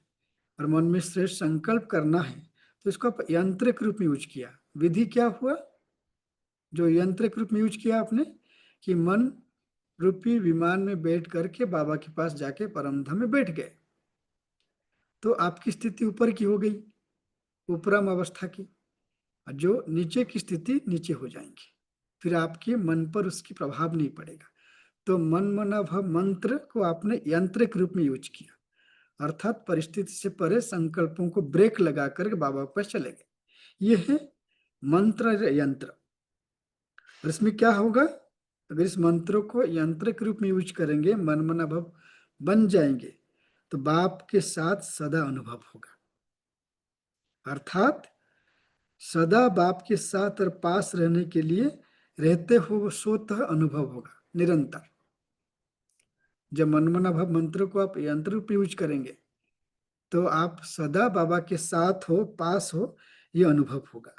और मन में श्रेष्ठ संकल्प करना है, तो इसको आप यंत्रिक रूप में यूज किया। विधि क्या हुआ? जो यंत्रिक रूप में यूज किया आपने कि मन रूपी विमान में बैठ करके बाबा के पास जाके परम धाम में बैठ गए, तो आपकी स्थिति ऊपर की हो गई, उपरम अवस्था की। जो नीचे की स्थिति नीचे हो जाएंगी, फिर आपके मन पर उसकी प्रभाव नहीं पड़ेगा। तो मन मना भव मंत्र को आपने यंत्रिक रूप में यूज किया, अर्थात परिस्थिति से परे संकल्पों को ब्रेक लगा कर बाबा पर चले गए। ये है मंत्र यंत्र। और इसमें क्या होगा, अगर इस मंत्र को यंत्र के रूप में यूज करेंगे, मन मना भव बन जाएंगे, तो बाप के साथ सदा अनुभव होगा। अर्थात सदा बाप के साथ और पास रहने के लिए रहते हो वो स्वतः अनुभव होगा निरंतर। जब मनमना भव मंत्र को आप यंत्र रूप यूज करेंगे तो आप सदा बाबा के साथ हो, पास हो, ये अनुभव होगा।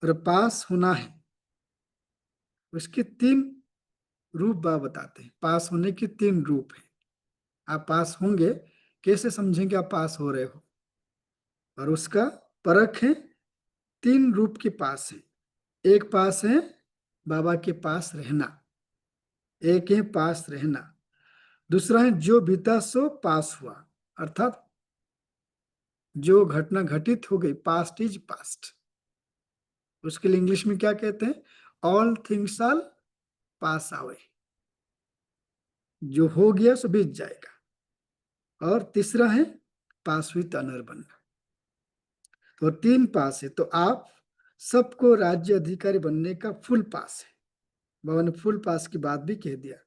और पास होना है, उसके 3 रूप बाबा बताते हैं। पास होने के 3 रूप हैं। आप पास होंगे, कैसे समझेंगे आप पास हो रहे हो? और उसका परख है, 3 रूप के पास है। एक पास है बाबा के पास रहना, एक है पास रहना, दूसरा है जो बीता सो पास हुआ, अर्थात जो घटना घटित हो गई, पास्ट इज पास्ट। उसके लिए इंग्लिश में क्या कहते हैं? All things are pass away, जो हो गया सो बीत जाएगा। और तीसरा है पास विथ अनर बनना। तो 3 पास है। तो आप सबको राज्य अधिकारी बनने का फुल पास है। बाबा ने फुल पास की बात भी कह दिया।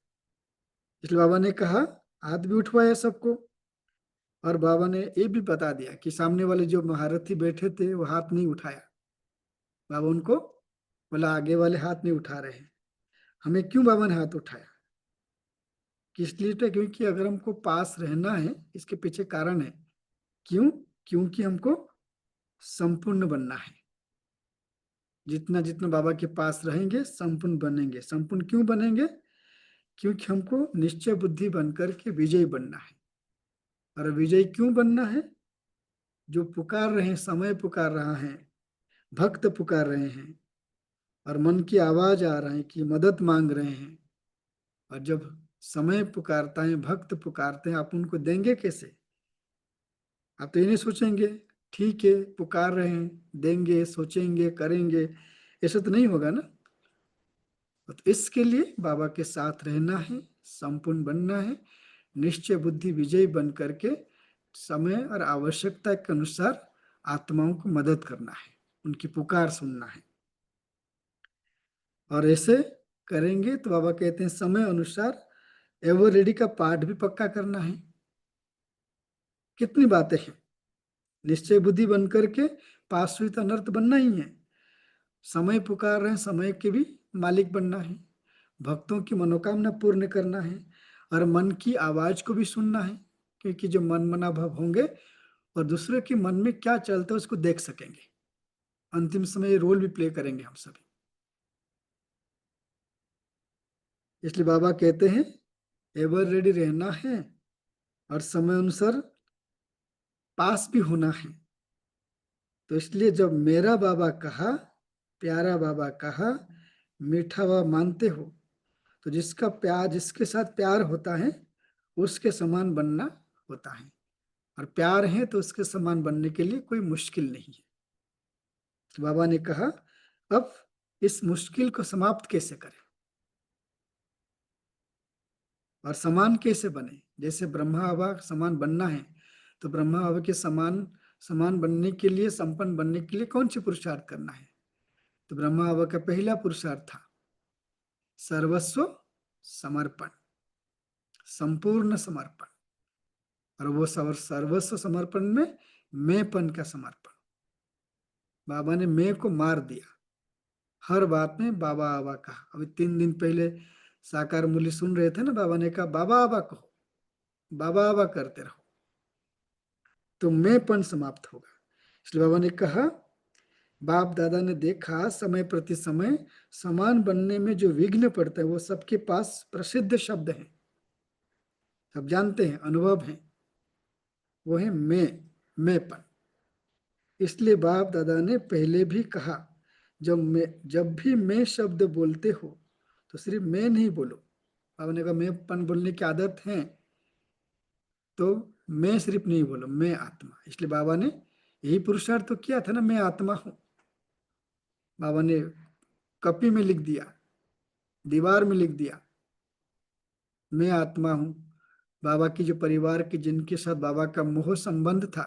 इसलिए बाबा ने कहा, हाथ भी उठवाया सबको। और बाबा ने ये भी बता दिया कि सामने वाले जो महारथी बैठे थे वो हाथ नहीं उठाया। बाबा उनको बोला, आगे वाले हाथ नहीं उठा रहे हैं। हमें क्यों बाबा ने हाथ उठाया? किस लिए? तो क्योंकि अगर हमको पास रहना है, इसके पीछे कारण है। क्यों? क्योंकि हमको संपूर्ण बनना है। जितना जितना बाबा के पास रहेंगे संपूर्ण बनेंगे। संपूर्ण क्यों बनेंगे? क्योंकि हमको निश्चय बुद्धि बनकर के विजयी बनना है। और विजयी क्यों बनना है? जो पुकार रहे हैं, समय पुकार रहा है, भक्त पुकार रहे हैं, और मन की आवाज आ रहा है कि मदद मांग रहे हैं। और जब समय पुकारता है, भक्त पुकारते हैं, आप उनको देंगे कैसे? आप तो ये नहीं सोचेंगे ठीक है पुकार रहे हैं, देंगे, सोचेंगे, करेंगे, ऐसा तो नहीं होगा ना। तो इसके लिए बाबा के साथ रहना है, संपूर्ण बनना है, निश्चय बुद्धि विजयी बन करके समय और आवश्यकता के अनुसार आत्माओं को मदद करना है, उनकी पुकार सुनना है। और ऐसे करेंगे तो बाबा कहते हैं समय अनुसार एवर रेडी का पाठ भी पक्का करना है। कितनी बातें हैं। निश्चय बुद्धि बन करके पाश्वित अनर्थ बनना ही है। समय पुकार रहे हैं, समय के भी मालिक बनना है, भक्तों की मनोकामना पूर्ण करना है, और मन की आवाज को भी सुनना है। क्योंकि जो मन मना भाव होंगे और दूसरे के मन में क्या चलता है उसको देख सकेंगे। अंतिम समय रोल भी प्ले करेंगे हम सभी। इसलिए बाबा कहते हैं एवर रेडी रहना है और समय अनुसार पास भी होना है। तो इसलिए जब मेरा बाबा कहा, प्यारा बाबा कहा, मीठा बाबा मानते हो, तो जिसका प्यार, जिसके साथ प्यार होता है उसके समान बनना होता है। और प्यार है तो उसके समान बनने के लिए कोई मुश्किल नहीं है। तो बाबा ने कहा अब इस मुश्किल को समाप्त कैसे करें और समान कैसे बने। जैसे ब्रह्मा बाबा समान बनना है, तो ब्रह्मा बाबा के समान समान बनने के लिए, संपन्न बनने के लिए कौन सी पुरुषार्थ करना है? तो ब्रह्मा बाबा का पहला पुरुषार्थ था सर्वस्व समर्पण, संपूर्ण समर्पण। और वो सर्वस्व समर्पण में मैंपन का समर्पण। बाबा ने मैं को मार दिया। हर बात में बाबा बाबा कहा। अभी 3 दिन पहले साकार मूल्य सुन रहे थे ना, बाबा ने कहा बाबा बाबा कहो, बाबा बाबा करते रहो, तो मैंपन समाप्त होगा। इसलिए बाबा ने कहा बाप दादा ने देखा समय प्रति समय समान बनने में जो विघ्न पड़ता है वो सबके पास प्रसिद्ध शब्द है, सब जानते हैं, अनुभव है, वो है मैंपन। इसलिए बाप दादा ने पहले भी कहा जब भी मैं शब्द बोलते हो तो सिर्फ मैं नहीं बोलो। बाबा ने कहा मैंपन बोलने की आदत है तो मैं सिर्फ नहीं बोलो, मैं आत्मा। इसलिए बाबा ने यही पुरुषार्थ तो किया था ना, मैं आत्मा हूं। बाबा ने कॉपी में लिख दिया, दीवार में लिख दिया, मैं आत्मा हूं। बाबा की जो परिवार के जिनके साथ बाबा का मोह संबंध था,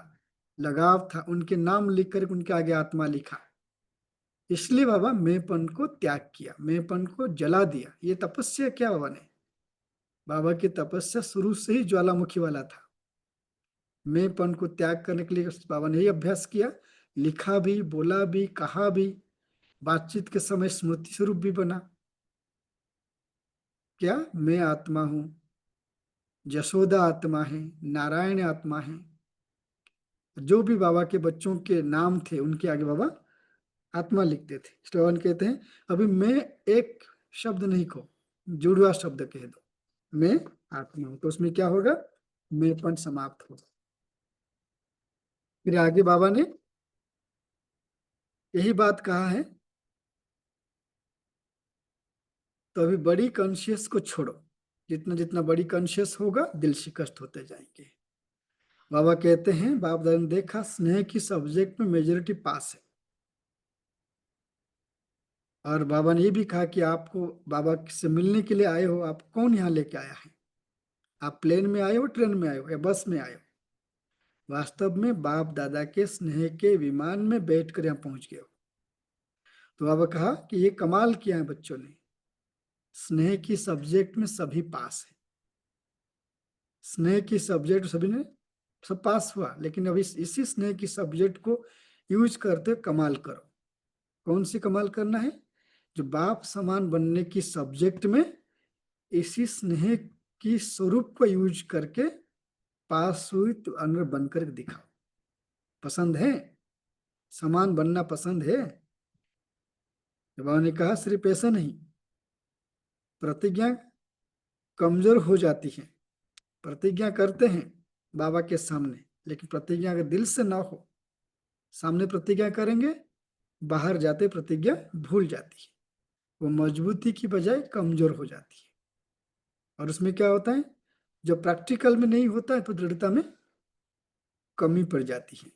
लगाव था, उनके नाम लिख कर उनके आगे आत्मा लिखा। इसलिए बाबा मैंपन को त्याग किया, मैंपन को जला दिया। ये तपस्या क्या बाबा ने, बाबा की तपस्या शुरू से ही ज्वालामुखी वाला था। मैंपन को त्याग करने के लिए बाबा ने ही अभ्यास किया, लिखा भी, बोला भी, कहा भी, बातचीत के समय स्मृति स्वरूप भी बना। क्या मैं आत्मा हूं, यशोदा आत्मा है, नारायण आत्मा है। जो भी बाबा के बच्चों के नाम थे उनके आगे बाबा आत्मा लिखते थे। श्रवण कहते हैं अभी मैं एक शब्द नहीं को, जुड़वा शब्द कह दो, मैं आत्मा हूं, तो उसमें क्या होगा, मैंपन समाप्त होगा। फिर आगे बाबा ने यही बात कहा है, तो अभी बड़ी कॉन्शियस को छोड़ो, जितना जितना बड़ी कॉन्शियस होगा दिल शिकस्त होते जाएंगे। बाबा कहते हैं बाप दादा ने देखा स्नेह की सब्जेक्ट में मेजोरिटी पास है। और बाबा ने ये भी कहा कि आपको बाबा से मिलने के लिए आए हो, आप कौन यहाँ लेके आया है, आप प्लेन में आए हो, ट्रेन में आए हो, या बस में आए हो। वास्तव में बाप दादा के स्नेह के विमान में बैठकर यहाँ पहुंच गए हो। तो बाबा कहा कि ये कमाल किया है बच्चों ने, स्नेह की सब्जेक्ट में सभी पास है। स्नेह की सब्जेक्ट सभी ने सब पास हुआ, लेकिन अभी इसी स्नेह की सब्जेक्ट को यूज करते कमाल करो। कौन सी कमाल करना है, जो बाप समान बनने की सब्जेक्ट में इसी स्नेह की स्वरूप को यूज करके पास हुई तो अनर बनकर दिखाओ। पसंद है, समान बनना पसंद है। बाबा ने कहा सिर्फ ऐसा नहीं, प्रतिज्ञा कमजोर हो जाती है। प्रतिज्ञा करते हैं बाबा के सामने, लेकिन प्रतिज्ञा अगर दिल से ना हो, सामने प्रतिज्ञा करेंगे, बाहर जाते प्रतिज्ञा भूल जाती है, वो मजबूती की बजाय कमजोर हो जाती है। और उसमें क्या होता है, जब प्रैक्टिकल में नहीं होता है तो दृढ़ता में कमी पड़ जाती है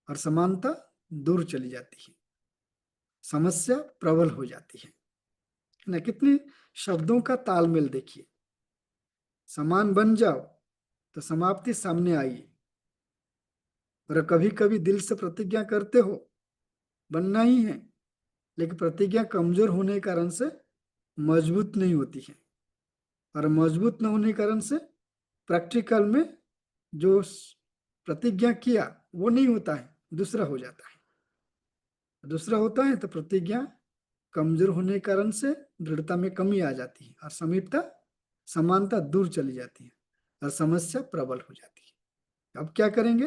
और समानता दूर चली जाती है, समस्या प्रबल हो जाती है ना। कितने शब्दों का तालमेल देखिए, समान बन जाओ तो समाप्ति सामने आई। और कभी कभी दिल से प्रतिज्ञा करते हो बनना ही है, लेकिन प्रतिज्ञा कमजोर होने के कारण से मजबूत नहीं होती है, और मजबूत न होने के कारण से प्रैक्टिकल में जो प्रतिज्ञा किया वो नहीं होता है, दूसरा हो जाता है। दूसरा होता है तो प्रतिज्ञा कमजोर होने के कारण से दृढ़ता में कमी आ जाती है, और समीपता समानता दूर चली जाती है, और समस्या प्रबल हो जाती है। अब क्या करेंगे,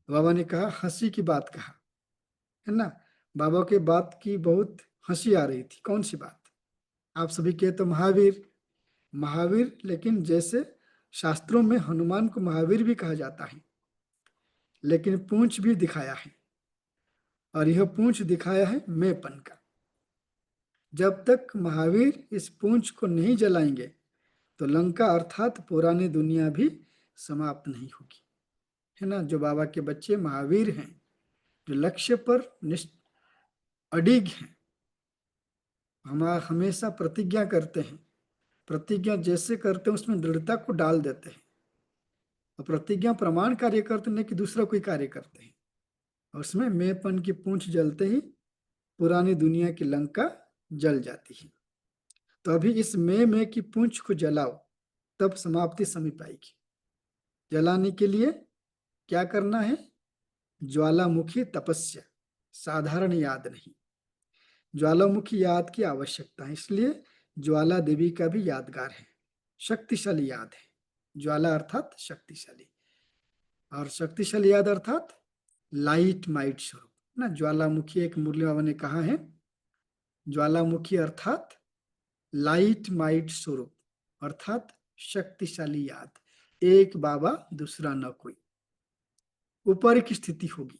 बाबा ने कहा हंसी की बात कहा है ना। बाबा के बात की बहुत हंसी आ रही थी। कौन सी बात, आप सभी के तो महावीर, महावीर, लेकिन जैसे शास्त्रों में हनुमान को महावीर भी कहा जाता है, लेकिन पूंछ भी दिखाया है, और यह पूंछ दिखाया है मैंपन का। जब तक महावीर इस पूंछ को नहीं जलाएंगे तो लंका अर्थात पुरानी दुनिया भी समाप्त नहीं होगी, है ना। जो बाबा के बच्चे महावीर हैं, जो लक्ष्य पर अडिग हैं, हमारा हमेशा प्रतिज्ञा करते हैं, प्रतिज्ञा जैसे करते हैं उसमें दृढ़ता को डाल देते हैं, और प्रतिज्ञा प्रमाण कार्य करते नहीं कि दूसरा कोई कार्य करते हैं, और उसमें मैंपन की पूंछ जलते ही पुरानी दुनिया की लंका जल जाती है। तो अभी इस मैं की पूंछ को जलाओ, तब समाप्ति समीप आएगी। जलाने के लिए क्या करना है, ज्वालामुखी तपस्या, साधारण याद नहीं, ज्वालामुखी याद की आवश्यकता है। इसलिए ज्वाला देवी का भी यादगार है, शक्तिशाली याद है। ज्वाला अर्थात शक्तिशाली, और शक्तिशाली याद अर्थात लाइट माइट स्वरूप ना। ज्वालामुखी एक मुरली बाबा ने कहा है, ज्वालामुखी अर्थात लाइट माइट स्वरूप, अर्थात शक्तिशाली याद, एक बाबा दूसरा न कोई। ऊपर की स्थिति होगी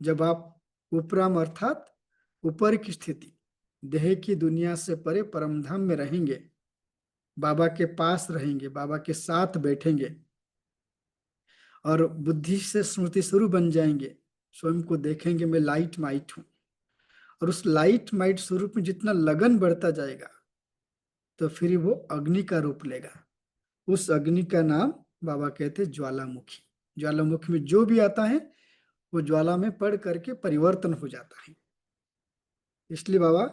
जब आप उपराम अर्थात ऊपर की स्थिति, देह की दुनिया से परे परमधाम में रहेंगे, बाबा के पास रहेंगे, बाबा के साथ बैठेंगे, और बुद्धि से स्मृति स्वरूप बन जाएंगे, स्वयं को देखेंगे मैं लाइट माइट हूं। और उस लाइट माइट स्वरूप में जितना लगन बढ़ता जाएगा तो फिर वो अग्नि का रूप लेगा। उस अग्नि का नाम बाबा कहते ज्वालामुखी। ज्वालामुखी में जो भी आता है वो ज्वाला में पड़ करके परिवर्तन हो जाता है। इसलिए बाबा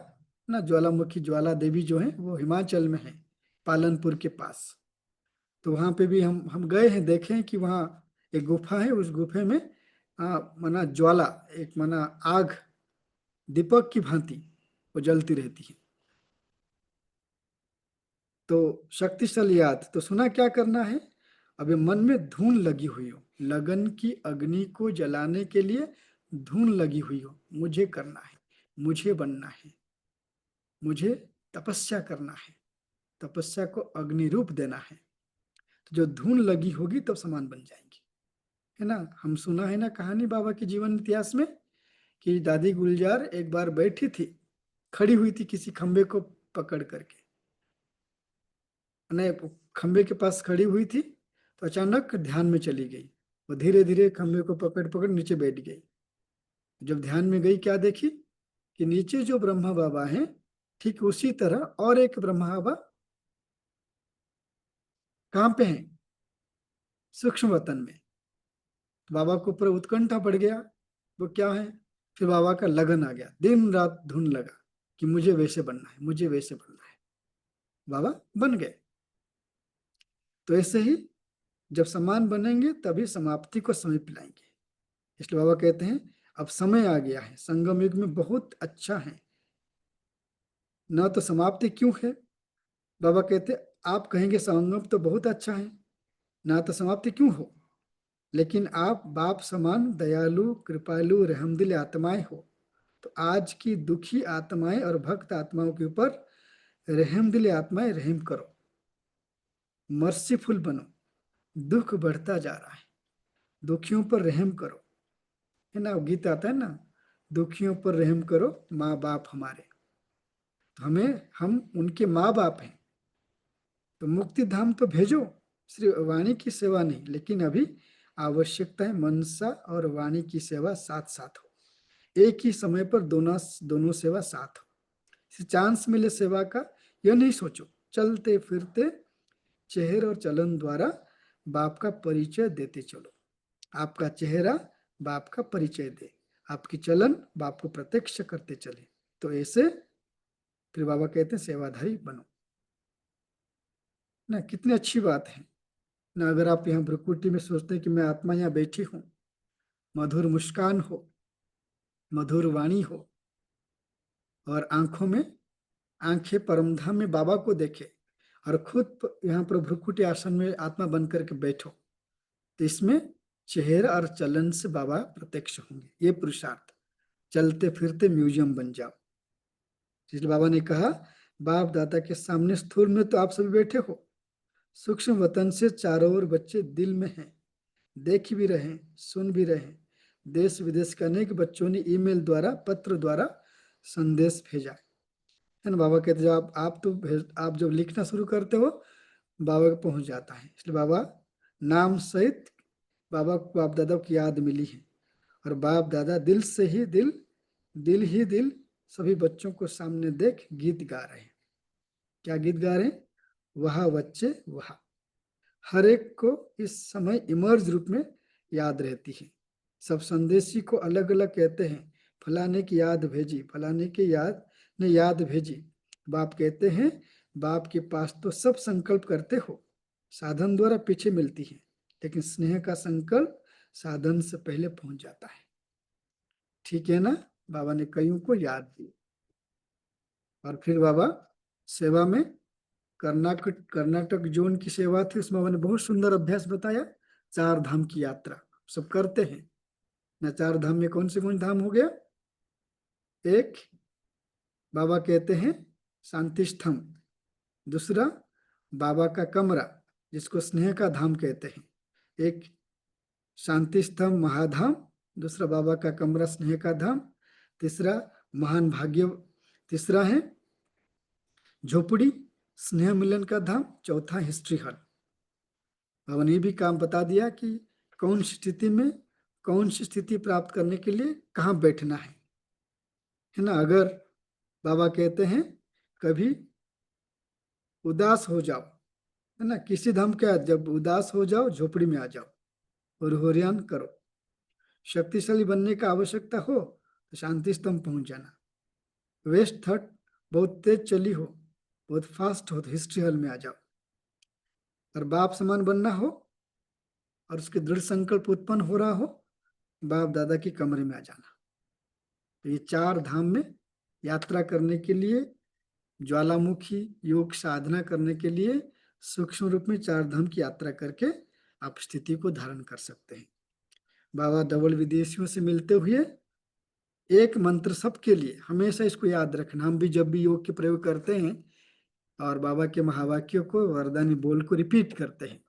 ना ज्वालामुखी ज्वाला देवी जो है वो हिमाचल में है, पालनपुर के पास। तो वहां पे भी हम गए हैं, देखे हैं कि वहाँ एक गुफा है, उस गुफे में मना ज्वाला, एक मना आग दीपक की भांति वो जलती रहती है। तो शक्तिशाली याद तो सुना क्या करना है। अभी मन में धून लगी हुई हो, लगन की अग्नि को जलाने के लिए धून लगी हुई हो, मुझे करना है, मुझे बनना है, मुझे तपस्या करना है, तपस्या को अग्नि रूप देना है। तो जो धून लगी होगी तब समान बन जाएंगी, है ना। हम सुना है ना कहानी बाबा के जीवन इतिहास में कि दादी गुलजार एक बार बैठी थी, खड़ी हुई थी किसी खंबे को पकड़ करके, नहीं खंबे के पास खड़ी हुई थी, तो अचानक ध्यान में चली गई। वो धीरे धीरे खंबे को पकड़ पकड़ नीचे बैठ गई। जब ध्यान में गई क्या देखी कि नीचे जो ब्रह्मा बाबा हैं ठीक उसी तरह और एक ब्रह्मा बाबा कहाँ पे हैं, सूक्ष्म वतन में। तो बाबा को ऊपर उत्कंठा पड़ गया, वो क्या है। फिर बाबा का लगन आ गया, दिन रात धुन लगा कि मुझे वैसे बनना है, मुझे वैसे बनना है। बाबा बन गए। तो ऐसे ही जब समान बनेंगे तभी समाप्ति को समय पिलाएंगे। इसलिए बाबा कहते हैं अब समय आ गया है, संगम युग में बहुत अच्छा है ना, तो समाप्ति क्यों है। बाबा कहते आप कहेंगे संगम तो बहुत अच्छा है ना, तो समाप्ति क्यों हो, लेकिन आप बाप समान दयालु कृपालु रहमदिल आत्माएं हो। तो आज की दुखी आत्माएं और भक्त आत्माओं के ऊपर रहमदिल आत्माएं रहम करो, मर्सीफुल बनो। दुख बढ़ता जा रहा है, दुखियों पर रहम करो, है ना। गीत आता है ना, दुखियों पर रहम करो माँ बाप हमारे। तो हम उनके माँ बाप हैं, तो मुक्ति धाम तो भेजो, सिर्फ वाणी की सेवा नहीं, लेकिन अभी आवश्यकता है मनसा और वाणी की सेवा साथ साथ हो, एक ही समय पर दोनों दोनों सेवा साथ हो। चांस मिले सेवा का यह नहीं सोचो, चलते फिरते चेहरे और चलन द्वारा बाप का परिचय देते चलो। आपका चेहरा बाप का परिचय दे, आपकी चलन बाप को प्रत्यक्ष करते चले। तो ऐसे फिर बाबा कहते हैं सेवाधारी बनो ना। कितनी अच्छी बात है ना। अगर आप यहाँ भ्रुकुटी में सोचते हैं कि मैं आत्मा यहाँ बैठी हूँ, मधुर मुस्कान हो, मधुर वाणी हो, और आंखों में आंखें परमधाम में बाबा को देखे, और खुद यहाँ पर भ्रुकुटी आसन में आत्मा बन करके बैठो, तो इसमें चेहरे और चलन से बाबा प्रत्यक्ष होंगे। ये पुरुषार्थ, चलते फिरते म्यूजियम बन जाओ। इसलिए बाबा ने कहा बाप दादा के सामने स्थूल में तो आप सभी बैठे हो, सूक्ष्म वतन से चारों ओर बच्चे दिल में हैं, देख भी रहे, सुन भी रहे। देश विदेश के अनेक बच्चों ने ईमेल द्वारा पत्र द्वारा संदेश भेजा है ना। बाबा कहते जब आप जब लिखना शुरू करते हो बाबा को पहुंच जाता है। इसलिए बाबा नाम सहित बाबा को बाप दादा की याद मिली है, और बाप दादा दिल से ही दिल, दिल ही दिल सभी बच्चों को सामने देख गीत गा रहे हैं। क्या गीत गा रहे हैं, वह बच्चे वह। हर एक को इस समय इमर्ज रूप में याद रहती है। सब संदेशी को अलग अलग कहते हैं, फलाने की याद भेजी, फलाने की याद ने याद भेजी। बाप कहते हैं बाप के पास तो सब संकल्प करते हो, साधन द्वारा पीछे मिलती है, लेकिन स्नेह का संकल्प साधन से पहले पहुंच जाता है। ठीक है ना। बाबा ने कईयों को याद दी। और फिर बाबा सेवा में कर्नाटक जोन की सेवा थी, उसमें बाबा ने बहुत सुंदर अभ्यास बताया। चार धाम की यात्रा सब करते हैं ना। चार धाम में कौन से धाम हो गया, एक बाबा कहते हैं शांति स्तंभ, दूसरा बाबा का कमरा जिसको स्नेह का धाम कहते हैं, एक शांति स्तंभ महाधाम, दूसरा बाबा का कमरा स्नेह का धाम, तीसरा महान भाग्य, तीसरा है झोपड़ी स्नेह मिलन का धाम, चौथा हिस्ट्री हॉल। बाबा ने भी काम बता दिया कि कौन सी स्थिति में कौन सी स्थिति प्राप्त करने के लिए कहाँ बैठना है ना। अगर बाबा कहते हैं कभी उदास हो जाओ, है ना, किसी धाम क्या, जब उदास हो जाओ झोपड़ी में आ जाओ और होरियान करो। शक्तिशाली बनने का आवश्यकता हो तो शांति स्तंभ पहुंच जाना। वेस्ट थॉट बहुत तेज चली हो, बहुत फास्ट हो तो हिस्ट्री हॉल में आ जाओ। और बाप समान बनना हो और उसके दृढ़ संकल्प उत्पन्न हो रहा हो, बाप दादा की कमरे में आ जाना। तो ये 4 धाम में यात्रा करने के लिए, ज्वालामुखी योग साधना करने के लिए सूक्ष्म रूप में 4 धाम की यात्रा करके आप स्थिति को धारण कर सकते हैं। बाबा डबल विदेशियों से मिलते हुए एक मंत्र सबके लिए, हमेशा इसको याद रखना। हम भी जब भी योग के प्रयोग करते हैं और बाबा के महावाक्यों को वरदानी बोल को रिपीट करते हैं,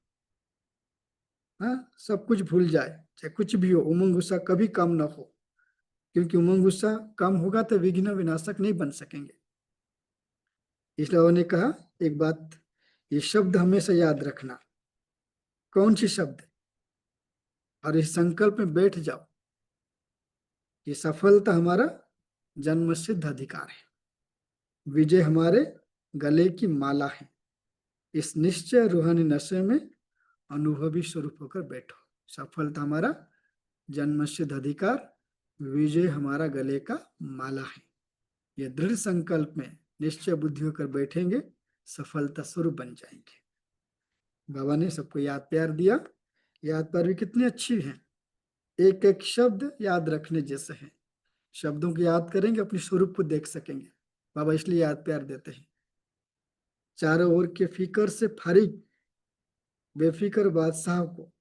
हाँ, सब कुछ भूल जाए, चाहे कुछ भी हो, उमंग गुस्सा कभी कम ना हो, क्योंकि उमंग गुस्सा कम होगा तो विघ्न विनाशक नहीं बन सकेंगे। इसलिए उन्होंने कहा एक बात, ये शब्द हमेशा याद रखना। कौन सी शब्द? और इस संकल्प में बैठ जाओ, ये सफलता हमारा जन्म सिद्ध अधिकार है, विजय हमारे गले की माला है। इस निश्चय रूहानी नशे में अनुभवी स्वरूप होकर बैठो। सफलता हमारा जन्म सिद्ध अधिकार, विजय हमारा गले का माला है। ये दृढ़ संकल्प में निश्चय बुद्धि होकर बैठेंगे, सफलता स्वरूप बन जाएंगे। बाबा ने सबको याद प्यार दिया। याद प्यार भी कितनी अच्छी है, एक एक शब्द याद रखने जैसे है। शब्दों को याद करेंगे, अपने स्वरूप को देख सकेंगे। बाबा इसलिए याद प्यार देते हैं। चारों ओर के फिकर से फारिग बेफिक्र बादशाह को,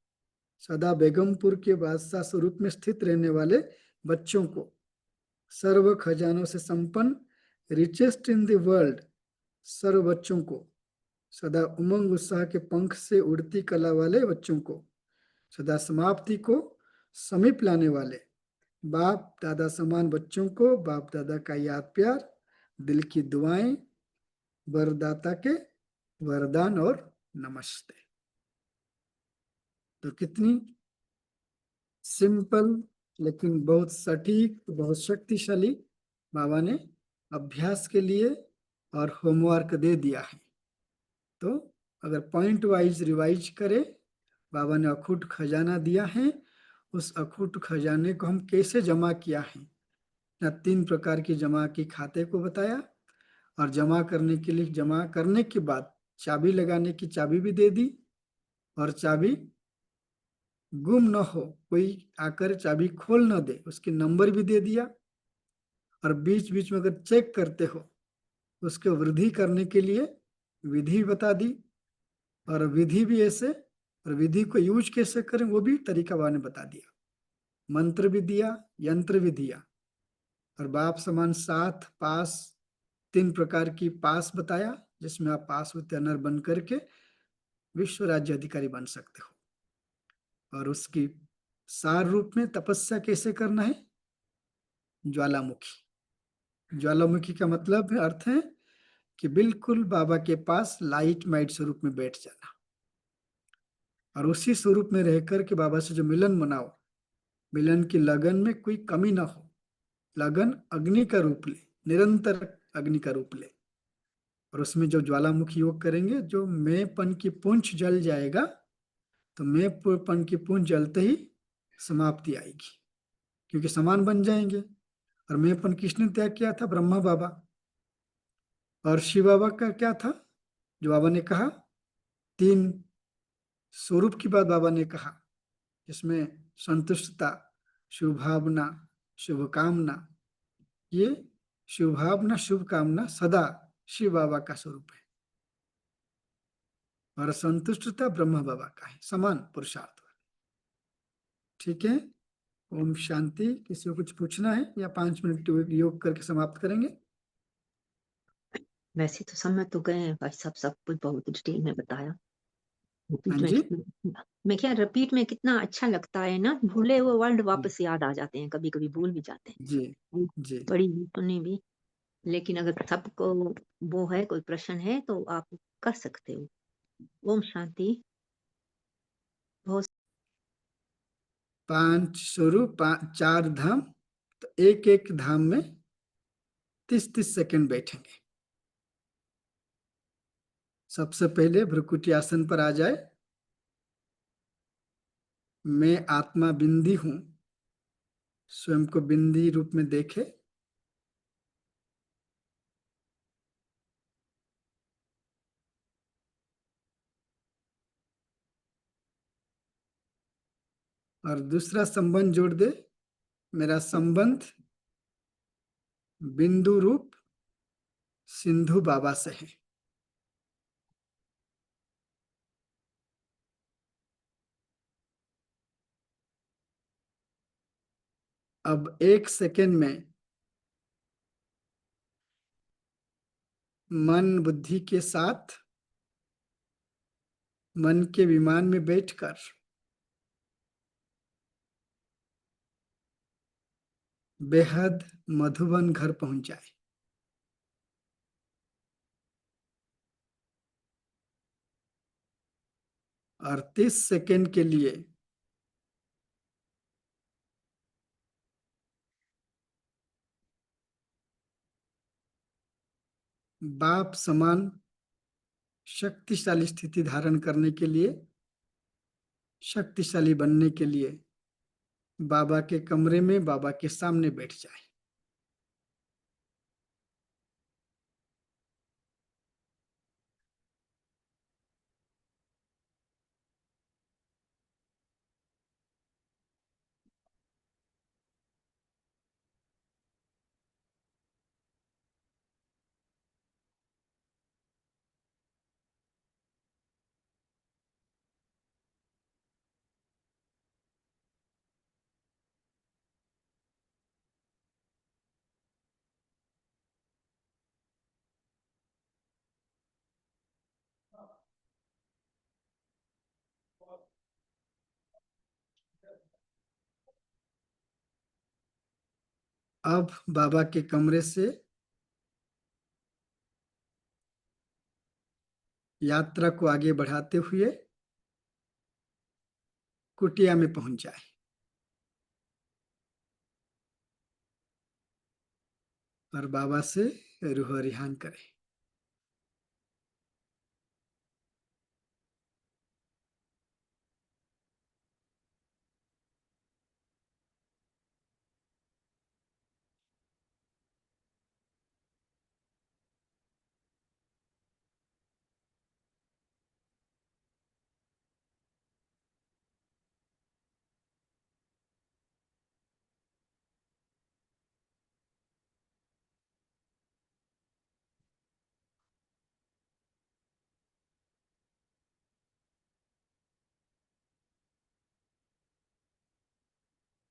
सदा बेगमपुर के बादशाह स्वरूप में स्थित रहने वाले बच्चों को, सर्व खजानों से संपन्न रिचेस्ट इन द वर्ल्ड सर्व बच्चों को, सदा उमंग उत्साह के पंख से उड़ती कला वाले बच्चों को, सदा समाप्ति को समीप लाने वाले बाप दादा समान बच्चों को, बाप दादा का याद प्यार, दिल की दुआएं, वरदाता के वरदान और नमस्ते। तो कितनी सिंपल लेकिन बहुत सटीक, बहुत शक्तिशाली बाबा ने अभ्यास के लिए और होमवर्क दे दिया है। तो अगर पॉइंट वाइज रिवाइज करें, बाबा ने अखूट खजाना दिया है, उस अखूट खजाने को हम कैसे जमा किया है, 3 प्रकार की जमा की खाते को बताया, और जमा करने के लिए, जमा करने के बाद चाबी लगाने की चाबी भी दे दी, और चाबी गुम न हो, कोई आकर चाबी खोल न दे, उसके नंबर भी दे दिया। और बीच बीच में अगर चेक करते हो, उसको वृद्धि करने के लिए विधि बता दी, और विधि भी ऐसे, और विधि को यूज कैसे करें वो भी तरीका बाबा ने बता दिया। मंत्र भी दिया, यंत्र भी दिया, और बाप समान 7 पास, 3 प्रकार की पास बताया, जिसमें आप पास होते अनर बन करके विश्व राज्य अधिकारी बन सकते हो। और उसकी सार रूप में तपस्या कैसे करना है, ज्वालामुखी। ज्वालामुखी का मतलब है, अर्थ है कि बिल्कुल बाबा के पास लाइट माइट स्वरूप में बैठ जाना, और उसी स्वरूप में रहकर के बाबा से जो मिलन मनाओ, मिलन की लगन में कोई कमी ना हो। लगन अग्नि का रूप ले, निरंतर अग्नि का रूप ले, और उसमें जो ज्वालामुखी योग करेंगे, जो मैंपन की पूंछ जल जाएगा, तो मैंपन की पूंछ जलते ही समाप्ति आएगी, क्योंकि समान बन जाएंगे। और मैंपन किसने त्याग किया था? ब्रह्मा बाबा। और शिव बाबा का क्या था? जो बाबा ने कहा 3 स्वरूप की बात बाबा ने कहा, जिसमें संतुष्टता, शुभ भावना, शुभ कामना, ये शुभ भावना शुभ कामना सदा शिव बाबा का स्वरूप है, और संतुष्टता ब्रह्मा बाबा का है, समान पुरुषार्थ। ठीक है, ओम शांति। किसी को कुछ पूछना है या 5 मिनट योग करके समाप्त करेंगे?
वैसे तो समझ तो गए हैं भाई साहब, सब कुछ बहुत डिटेल में बताया। रिपीट
हाँ
में
जी,
मैं क्या, रिपीट में कितना अच्छा लगता है ना, भूले हुए वर्ड वापस याद आ जाते हैं, कभी कभी भूल भी जाते
जी
हैं,
जी।
बड़ी सुनी भी। लेकिन अगर सबको वो है, कोई प्रश्न है तो आप कर सकते हो। ओम शांति। बहुत
5 स्वरूप, 4 धाम, तो एक एक धाम में 30-30 सेकंड बैठेंगे। सबसे पहले भ्रुकुटी आसन पर आ जाए। मैं आत्मा बिंदी हूं, स्वयं को बिंदी रूप में देखे। और दूसरा संबंध जोड़ दे, मेरा संबंध बिंदु रूप सिंधु बाबा से है। अब 1 सेकेंड में मन बुद्धि के साथ मन के विमान में बैठकर बेहद मधुबन घर पहुंच जाए। और 30 सेकेंड के लिए बाप समान शक्तिशाली स्थिति धारण करने के लिए, शक्तिशाली बनने के लिए बाबा के कमरे में बाबा के सामने बैठ जाए। अब बाबा के कमरे से यात्रा को आगे बढ़ाते हुए कुटिया में पहुंच जाए। और बाबा से रूह रिहान करे।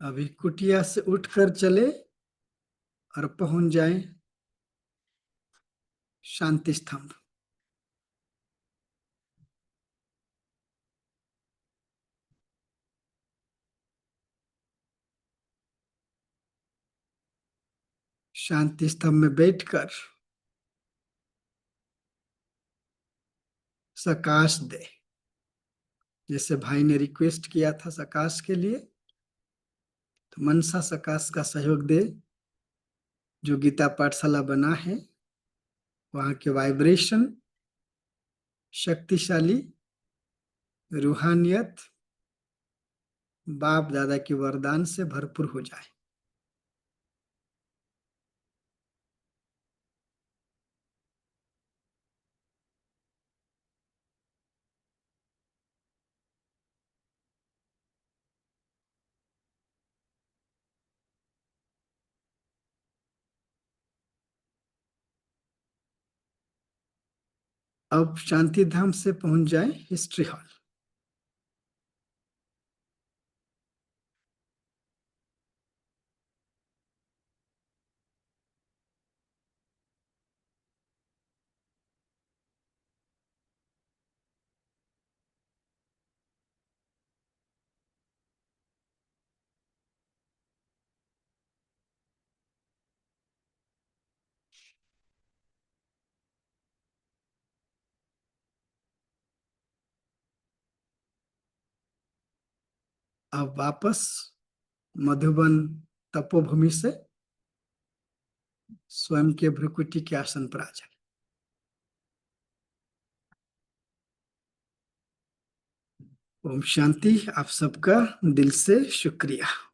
अभी कुटिया से उठकर चले और पहुंच जाए शांति स्तंभ। शांति स्तंभ में बैठकर सकाश दे। जैसे भाई ने रिक्वेस्ट किया था सकाश के लिए, तो मनसा सकाश का सहयोग दे। जो गीता पाठशाला बना है वहां के वाइब्रेशन शक्तिशाली रूहानियत बाप दादा के वरदान से भरपूर हो जाए। अब शांति धाम से पहुंच जाए हिस्ट्री हॉल। अब वापस मधुबन तपोभूमि से स्वयं के भ्रुकुटी के आसन पर आ जाए। ओम शांति। आप सबका दिल से शुक्रिया।